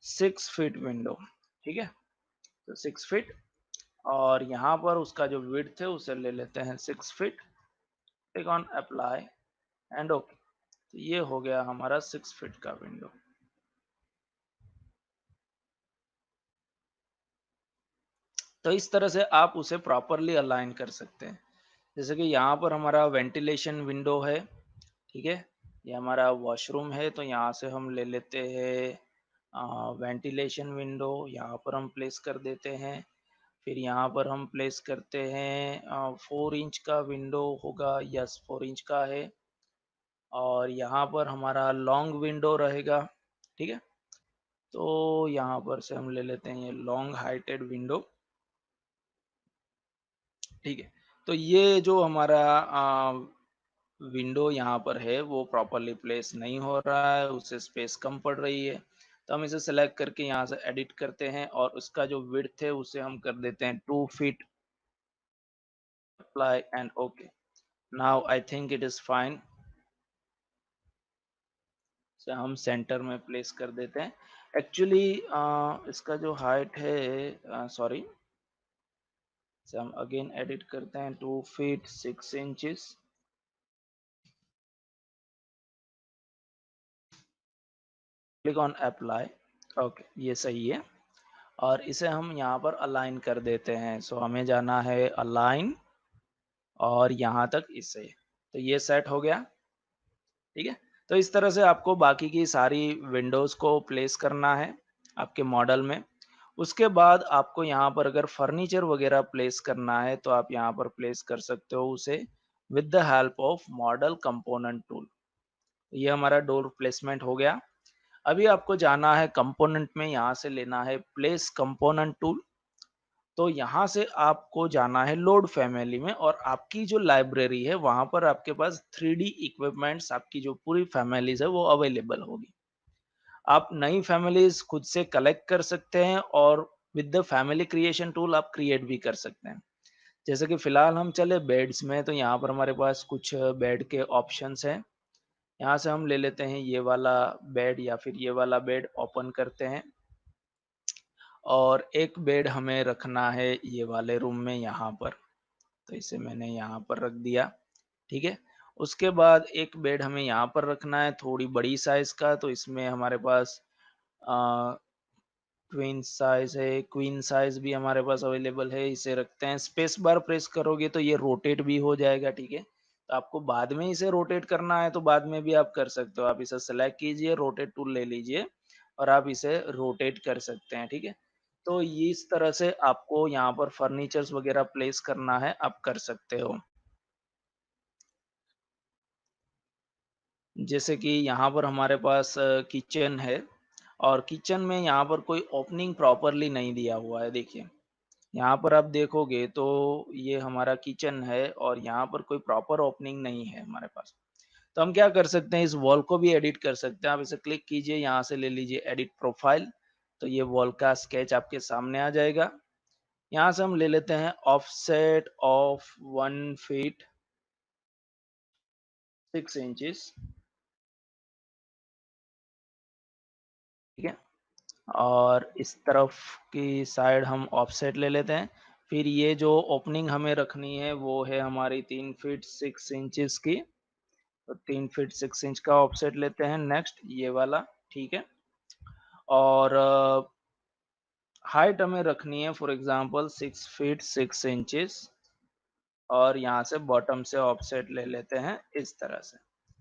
6 फीट विंडो। ठीक है, तो 6 फीट, और यहाँ पर उसका जो विड्थ है उसे ले लेते हैं 6 feet. Click on apply and okay. तो ये हो गया हमारा 6 फीट का विंडो। तो इस तरह से आप उसे प्रॉपरली अलाइन कर सकते हैं। जैसे कि यहाँ पर हमारा वेंटिलेशन विंडो है, ठीक है, ये हमारा वॉशरूम है, तो यहाँ से हम ले लेते हैं वेंटिलेशन विंडो, यहाँ पर हम प्लेस कर देते हैं। फिर यहाँ पर हम प्लेस करते हैं 4 इंच का विंडो होगा, यस 4 इंच का है। और यहाँ पर हमारा लॉन्ग विंडो रहेगा, ठीक है। तो यहाँ पर से हम ले लेते हैं ये लॉन्ग हाइटेड विंडो, ठीक है। तो ये जो हमारा विंडो यहाँ पर है वो प्रॉपरली प्लेस नहीं हो रहा है, उससे स्पेस कम पड़ रही है। तो हम इसे सेलेक्ट करके यहाँ से एडिट करते हैं और उसका जो विड्थ है उसे हम कर देते हैं 2 feet. Apply and okay. Now I think it is fine. से हम सेंटर में प्लेस कर देते हैं। एक्चुअली इसका जो हाइट है, सॉरी, से हम अगेन एडिट करते हैं 2 feet 6 inches. Click on apply, okay, ये सही है। और इसे हम यहाँ पर अलाइन कर देते हैं। सो हमें जाना है अलाइन और यहाँ तक इसे, तो ये सेट हो गया, ठीक है। तो इस तरह से आपको बाकी की सारी विंडोज़ को प्लेस करना है आपके मॉडल में। उसके बाद आपको यहाँ पर अगर फर्नीचर वगैरह प्लेस करना है, तो आप यहाँ पर प्लेस कर सकते हो उसे with the help of model component tool. ये हमारा डोर प्लेसमेंट हो गया। अभी आपको जाना है कंपोनेंट में, यहाँ से लेना है प्लेस कंपोनेंट टूल। तो यहाँ से आपको जाना है लोड फैमिली में, और आपकी जो लाइब्रेरी है वहाँ पर आपके पास 3D इक्विपमेंट्स, आपकी जो पूरी फैमिलीज है वो अवेलेबल होगी। आप नई फैमिलीज खुद से कलेक्ट कर सकते हैं और with the family creation tool आप क्रिएट भी कर सकते हैं। जैसे कि फिलहाल हम चले बेड्स में, तो यहाँ पर हमारे पास कुछ बेड के ऑप्शंस हैं। यहाँ से हम ले लेते हैं ये वाला बेड या फिर ये वाला बेड, ओपन करते हैं। और एक बेड हमें रखना है ये वाले रूम में यहाँ पर, तो इसे मैंने यहाँ पर रख दिया, ठीक है। उसके बाद एक बेड हमें यहाँ पर रखना है थोड़ी बड़ी साइज का, तो इसमें हमारे पास क्वीन साइज है, क्वीन साइज भी हमारे पास अवेलेबल है, इसे रखते हैं। स्पेस बार प्रेस करोगे तो ये रोटेट भी हो जाएगा, ठीक है। तो आपको बाद में इसे रोटेट करना है तो बाद में भी आप कर सकते हो। आप इसे सेलेक्ट कीजिए, रोटेट टूल ले लीजिए और आप इसे रोटेट कर सकते हैं, ठीक है। तो ये इस तरह से आपको यहाँ पर फर्नीचर्स वगैरह प्लेस करना है, आप कर सकते हो। जैसे कि यहाँ पर हमारे पास किचन है, और किचन में यहाँ पर कोई ओपनिंग प्रॉपरली नहीं दिया हुआ है। देखिए, यहाँ पर आप देखोगे तो ये हमारा किचन है और यहाँ पर कोई प्रॉपर ओपनिंग नहीं है हमारे पास। तो हम क्या कर सकते हैं, इस वॉल को भी एडिट कर सकते हैं। आप इसे क्लिक कीजिए, यहाँ से ले लीजिए एडिट प्रोफाइल, तो ये वॉल का स्केच आपके सामने आ जाएगा। यहाँ से हम ले लेते हैं ऑफसेट ऑफ 1 फीट 6 इंचेस, ठीक है। और इस तरफ की साइड हम ऑफसेट ले लेते हैं। फिर ये जो ओपनिंग हमें रखनी है वो है हमारी 3 फीट 6 इंचेस की, तो 3 फीट 6 इंच का ऑफसेट लेते हैं। नेक्स्ट ये वाला, ठीक है। और हाइट हमें रखनी है फॉर एग्जांपल 6 फीट 6 इंचेस, और यहाँ से बॉटम से ऑफसेट ले लेते हैं इस तरह से,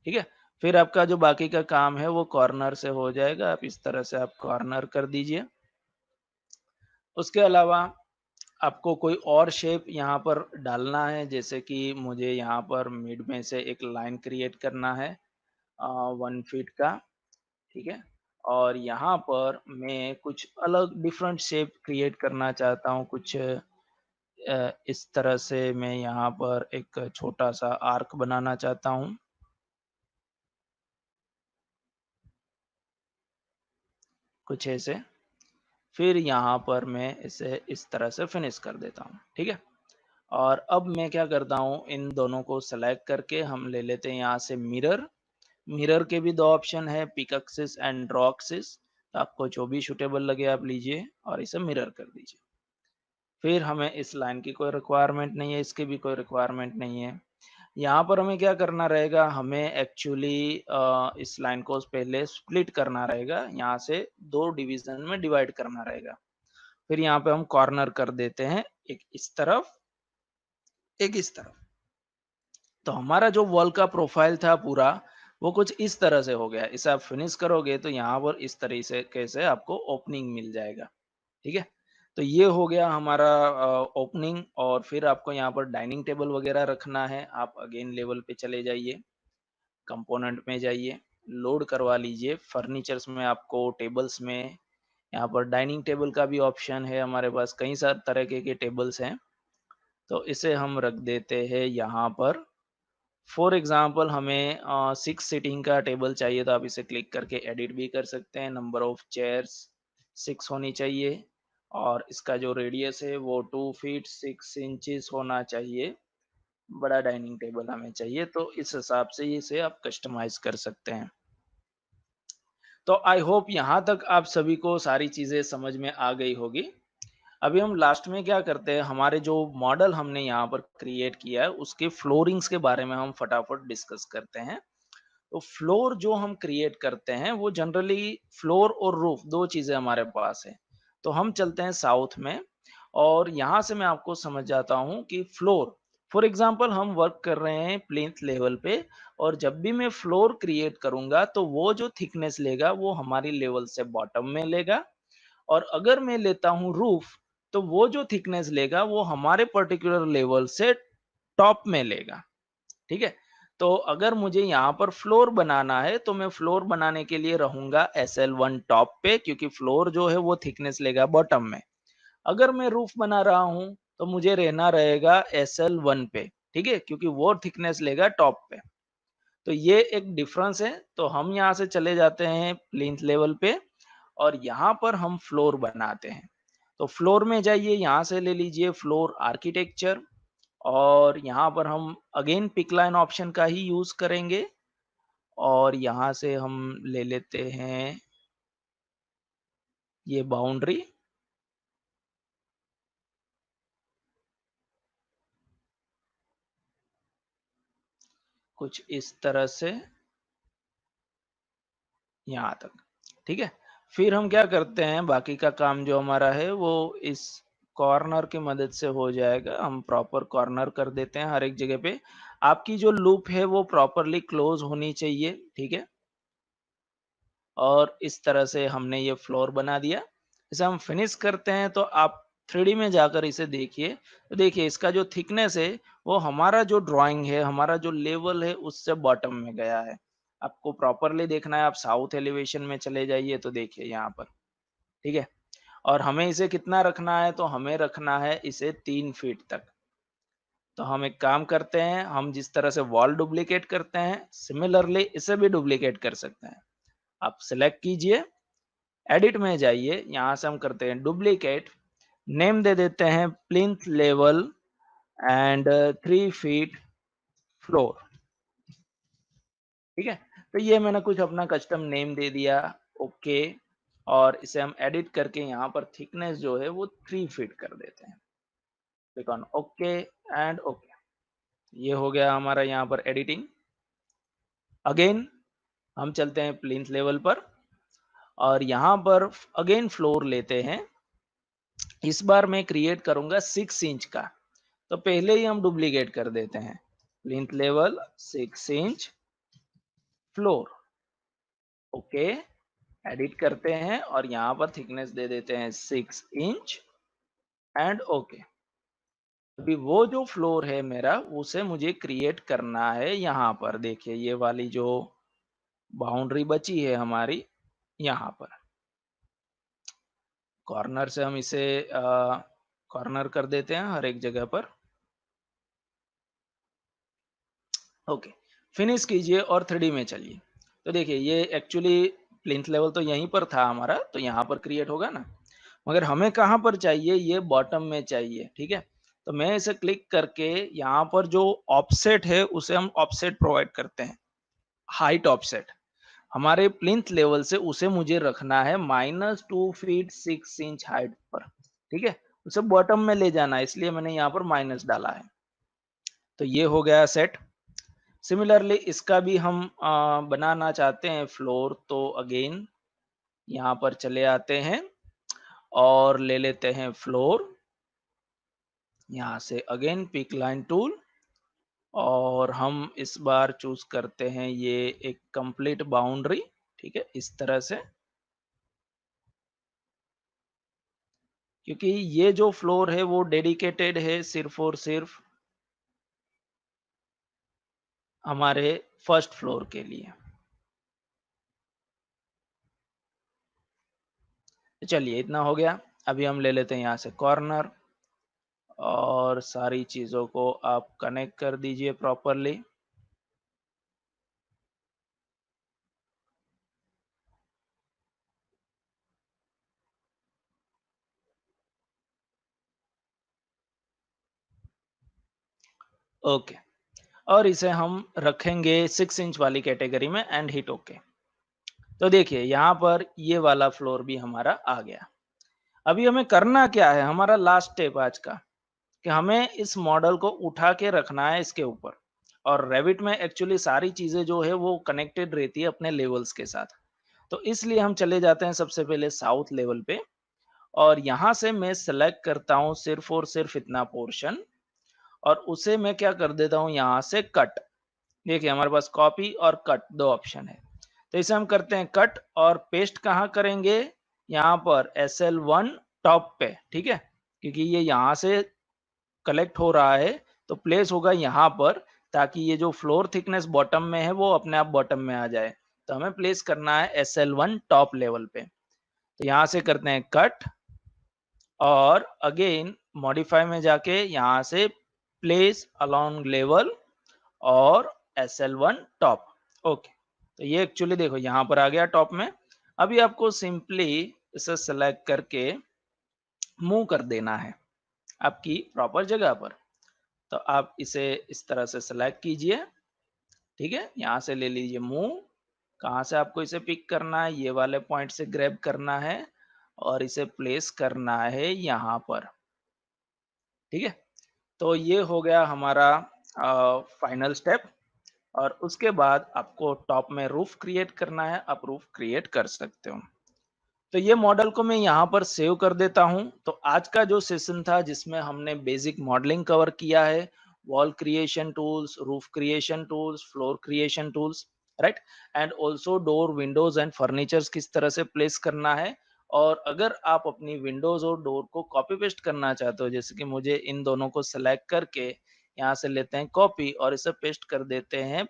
ठीक है। फिर आपका जो बाकी का काम है वो कॉर्नर से हो जाएगा। आप इस तरह से आप कॉर्नर कर दीजिए। उसके अलावा आपको कोई और शेप यहाँ पर डालना है, जैसे कि मुझे यहाँ पर मिड में से एक लाइन क्रिएट करना है 1 फीट का, ठीक है। और यहाँ पर मैं कुछ अलग डिफरेंट शेप क्रिएट करना चाहता हूँ। कुछ इस तरह से मैं यहाँ पर एक छोटा सा आर्क बनाना चाहता हूँ, कुछ ऐसे। फिर यहाँ पर मैं इसे इस तरह से फिनिश कर देता हूँ, ठीक है। और अब मैं क्या करता हूँ, इन दोनों को सेलेक्ट करके हम ले लेते हैं यहाँ से मिरर। मिरर के भी दो ऑप्शन है, pick axis and draw axis. तो आपको जो भी सूटेबल लगे आप लीजिए और इसे मिरर कर दीजिए। फिर हमें इस लाइन की कोई रिक्वायरमेंट नहीं है, इसकी भी कोई रिक्वायरमेंट नहीं है। यहाँ पर हमें क्या करना रहेगा, हमें एक्चुअली इस लाइन को पहले स्प्लिट करना रहेगा, यहाँ से दो डिवीजन में डिवाइड करना रहेगा। फिर यहाँ पे हम कॉर्नर कर देते हैं, एक इस तरफ एक इस तरफ। तो हमारा जो वॉल का प्रोफाइल था पूरा, वो कुछ इस तरह से हो गया। इसे आप फिनिश करोगे तो यहाँ पर इस तरीके से आपको ओपनिंग मिल जाएगा, ठीक है। तो ये हो गया हमारा ओपनिंग। और फिर आपको यहाँ पर डाइनिंग टेबल वगैरह रखना है। आप अगेन लेवल पे चले जाइए, कंपोनेंट में जाइए, लोड करवा लीजिए फर्नीचर्स में। आपको टेबल्स में यहाँ पर डाइनिंग टेबल का भी ऑप्शन है, हमारे पास कई सारे तरह के टेबल्स हैं। तो इसे हम रख देते हैं यहाँ पर। फॉर एग्जाम्पल हमें 6 सीटिंग का टेबल चाहिए, तो आप इसे क्लिक करके एडिट भी कर सकते हैं। नंबर ऑफ चेयर्स 6 होनी चाहिए, और इसका जो रेडियस है वो 2 फीट 6 इंचेस होना चाहिए। बड़ा डाइनिंग टेबल हमें चाहिए, तो इस हिसाब से इसे आप कस्टमाइज कर सकते हैं। तो आई होप यहाँ तक आप सभी को सारी चीज़ें समझ में आ गई होगी। अभी हम लास्ट में क्या करते हैं, हमारे जो मॉडल हमने यहाँ पर क्रिएट किया है उसके फ्लोरिंग्स के बारे में हम फटाफट डिस्कस करते हैं। तो फ्लोर जो हम क्रिएट करते हैं वो जनरली फ्लोर और रूफ दो चीजें हमारे पास है। तो हम चलते हैं साउथ में, और यहाँ से मैं आपको समझ जाता हूँ कि फ्लोर, फॉर एग्जांपल हम वर्क कर रहे हैं प्लिंथ लेवल पे, और जब भी मैं फ्लोर क्रिएट करूंगा तो वो जो थिकनेस लेगा वो हमारी लेवल से बॉटम में लेगा। और अगर मैं लेता हूँ रूफ, तो वो जो थिकनेस लेगा वो हमारे पर्टिकुलर लेवल से टॉप में लेगा, ठीक है। तो अगर मुझे यहाँ पर फ्लोर बनाना है तो मैं फ्लोर बनाने के लिए रहूंगा SL1 टॉप पे, क्योंकि फ्लोर जो है वो थिकनेस लेगा बॉटम में। अगर मैं रूफ बना रहा हूं तो मुझे रहना रहेगा SL1 पे, ठीक है, क्योंकि वो थिकनेस लेगा टॉप पे। तो ये एक डिफरेंस है। तो हम यहाँ से चले जाते हैं प्लिंथ लेवल पे, और यहाँ पर हम फ्लोर बनाते हैं। तो फ्लोर में जाइए, यहाँ से ले लीजिए फ्लोर आर्किटेक्चर, और यहाँ पर हम अगेन पिक लाइन ऑप्शन का ही यूज करेंगे। और यहाँ से हम ले लेते हैं ये बाउंड्री, कुछ इस तरह से यहाँ तक, ठीक है। फिर हम क्या करते हैं, बाकी का काम जो हमारा है वो इस कॉर्नर की मदद से हो जाएगा। हम प्रॉपर कॉर्नर कर देते हैं हर एक जगह पे। आपकी जो लूप है वो प्रॉपरली क्लोज होनी चाहिए, ठीक है। और इस तरह से हमने ये फ्लोर बना दिया। इसे हम फिनिश करते हैं तो आप 3D में जाकर इसे देखिए। तो देखिए इसका जो थिकनेस है वो हमारा जो ड्राइंग है, हमारा जो लेवल है उससे बॉटम में गया है। आपको प्रॉपरली देखना है, आप साउथ एलिवेशन में चले जाइए तो देखिए यहाँ पर, ठीक है। और हमें इसे कितना रखना है, तो हमें रखना है इसे 3 फीट तक। तो हम एक काम करते हैं, हम जिस तरह से वॉल डुप्लीकेट करते हैं सिमिलरली इसे भी डुप्लीकेट कर सकते हैं। आप सिलेक्ट कीजिए, एडिट में जाइए, यहाँ से हम करते हैं डुप्लीकेट, नेम दे देते हैं plinth level and 3 feet floor. ठीक है, तो ये मैंने कुछ अपना कस्टम नेम दे दिया। ओके, और इसे हम एडिट करके यहाँ पर थिकनेस जो है वो 3 फीट कर देते हैं। Click on okay and okay. ये हो गया हमारा यहाँ पर एडिटिंग। अगेन हम चलते हैं प्लिंथ लेवल पर और यहाँ पर अगेन फ्लोर लेते हैं। इस बार मैं क्रिएट करूंगा 6 इंच का, तो पहले ही हम डुप्लीकेट कर देते हैं plinth level 6 inch floor. Okay, edit करते हैं और यहाँ पर थिकनेस दे देते हैं 6 इंच एंड ओके। अभी वो जो फ्लोर है मेरा उसे मुझे क्रिएट करना है। यहाँ पर देखिए ये वाली जो बाउंड्री बची है हमारी, यहाँ पर कॉर्नर से हम इसे कॉर्नर कर देते हैं हर एक जगह पर। ओके, फिनिश कीजिए और 3D में चलिए। तो देखिए ये एक्चुअली प्लिंथ लेवल तो यहीं पर था हमारा, तो यहाँ पर क्रिएट होगा ना, मगर हमें कहाँ पर चाहिए, ये बॉटम में चाहिए। ठीक है, तो मैं इसे क्लिक करके यहाँ पर जो ऑफसेट है उसे हम ऑफसेट प्रोवाइड करते हैं, हाइट ऑफसेट हमारे प्लिंथ लेवल से उसे मुझे रखना है -2 फीट 6 इंच हाइट पर। ठीक है, उसे बॉटम में ले जाना है, इसलिए मैंने यहाँ पर माइनस डाला है। तो ये हो गया सेट। सिमिलरली इसका भी हम बनाना चाहते हैं फ्लोर, तो अगेन यहाँ पर चले आते हैं और ले लेते हैं फ्लोर। यहाँ से अगेन पिक लाइन टूल और हम इस बार चूज करते हैं ये एक कंप्लीट बाउंड्री। ठीक है, इस तरह से, क्योंकि ये जो फ्लोर है वो डेडिकेटेड है सिर्फ और सिर्फ हमारे फर्स्ट फ्लोर के लिए। तो चलिए इतना हो गया। अभी हम ले लेते हैं यहाँ से कॉर्नर और सारी चीजों को आप कनेक्ट कर दीजिए प्रॉपरली। ओके, और इसे हम रखेंगे 6 इंच वाली कैटेगरी में एंड हिट ओके। तो देखिए यहाँ पर ये वाला फ्लोर भी हमारा आ गया। अभी हमें करना क्या है, हमारा लास्ट स्टेप आज का, कि हमें इस मॉडल को उठा के रखना है इसके ऊपर। और रेविट में एक्चुअली सारी चीजें जो है वो कनेक्टेड रहती है अपने लेवल्स के साथ। तो इसलिए हम चले जाते हैं सबसे पहले साउथ लेवल पे और यहाँ से मैं सेलेक्ट करता हूँ सिर्फ और सिर्फ इतना पोर्शन और उसे मैं क्या कर देता हूँ यहाँ से कट। देखिए हमारे पास कॉपी और कट दो ऑप्शन है, तो इसे हम करते हैं कट और पेस्ट कहाँ करेंगे, यहाँ पर SL1 टॉप पे। ठीक है, क्योंकि ये यहाँ से कलेक्ट हो रहा है तो प्लेस होगा यहाँ पर, ताकि ये जो फ्लोर थिकनेस बॉटम में है वो अपने आप बॉटम में आ जाए। तो हमें प्लेस करना है SL1 टॉप लेवल पे। तो यहाँ से करते हैं कट और अगेन मॉडिफाई में जाके यहाँ से प्लेस अलोंग लेवल और SL1 टॉप। ओके, तो ये एक्चुअली देखो यहाँ पर आ गया टॉप में। अभी आपको सिंपली इसे सेलेक्ट करके मूव कर देना है आपकी प्रॉपर जगह पर। तो आप इसे इस तरह से सेलेक्ट कीजिए। ठीक है, यहाँ से ले लीजिए मूव। कहाँ से आपको इसे पिक करना है, ये वाले पॉइंट से ग्रैब करना है और इसे प्लेस करना है यहाँ पर। ठीक है, तो ये हो गया हमारा फाइनल स्टेप। और उसके बाद आपको टॉप में रूफ क्रिएट करना है, आप रूफ क्रिएट कर सकते हो। तो ये मॉडल को मैं यहाँ पर सेव कर देता हूँ। तो आज का जो सेशन था जिसमें हमने बेसिक मॉडलिंग कवर किया है, wall creation tools, roof creation tools, floor creation tools, right, and also door, Windows and furnitures किस तरह से प्लेस करना है। और अगर आप अपनी विंडोज और डोर को कॉपी पेस्ट करना चाहते हो, जैसे कि मुझे इन दोनों को सेलेक्ट करके यहाँ से लेते हैं कॉपी और इसे पेस्ट कर देते हैं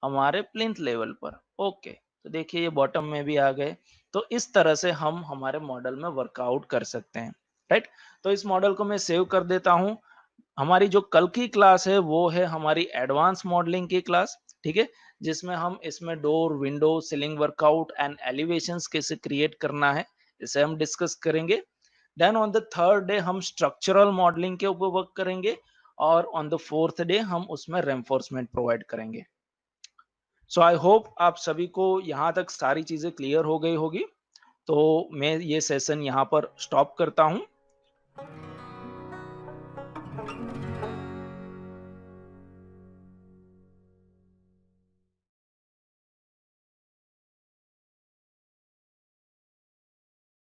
हमारे प्लिंथ लेवल पर। ओके, तो देखिए ये बॉटम में भी आ गए। तो इस तरह से हम हमारे मॉडल में वर्कआउट कर सकते हैं, राइट। तो इस मॉडल को मैं सेव कर देता हूं। हमारी जो कल की क्लास है वो है हमारी एडवांस मॉडलिंग की क्लास। ठीक है, जिसमें हम इसमें door, window, ceiling workout and elevations कैसे क्रिएट करना है, इसे हम डिस्कस करेंगे। Then on the third day हम स्ट्रक्चरल मॉडलिंग के ऊपर वर्क करेंगे और ऑन द फोर्थ डे हम उसमें रेनफोर्समेंट प्रोवाइड करेंगे। सो आई होप आप सभी को यहाँ तक सारी चीज़ें क्लियर हो गई होगी। तो मैं ये सेशन यहाँ पर स्टॉप करता हूँ।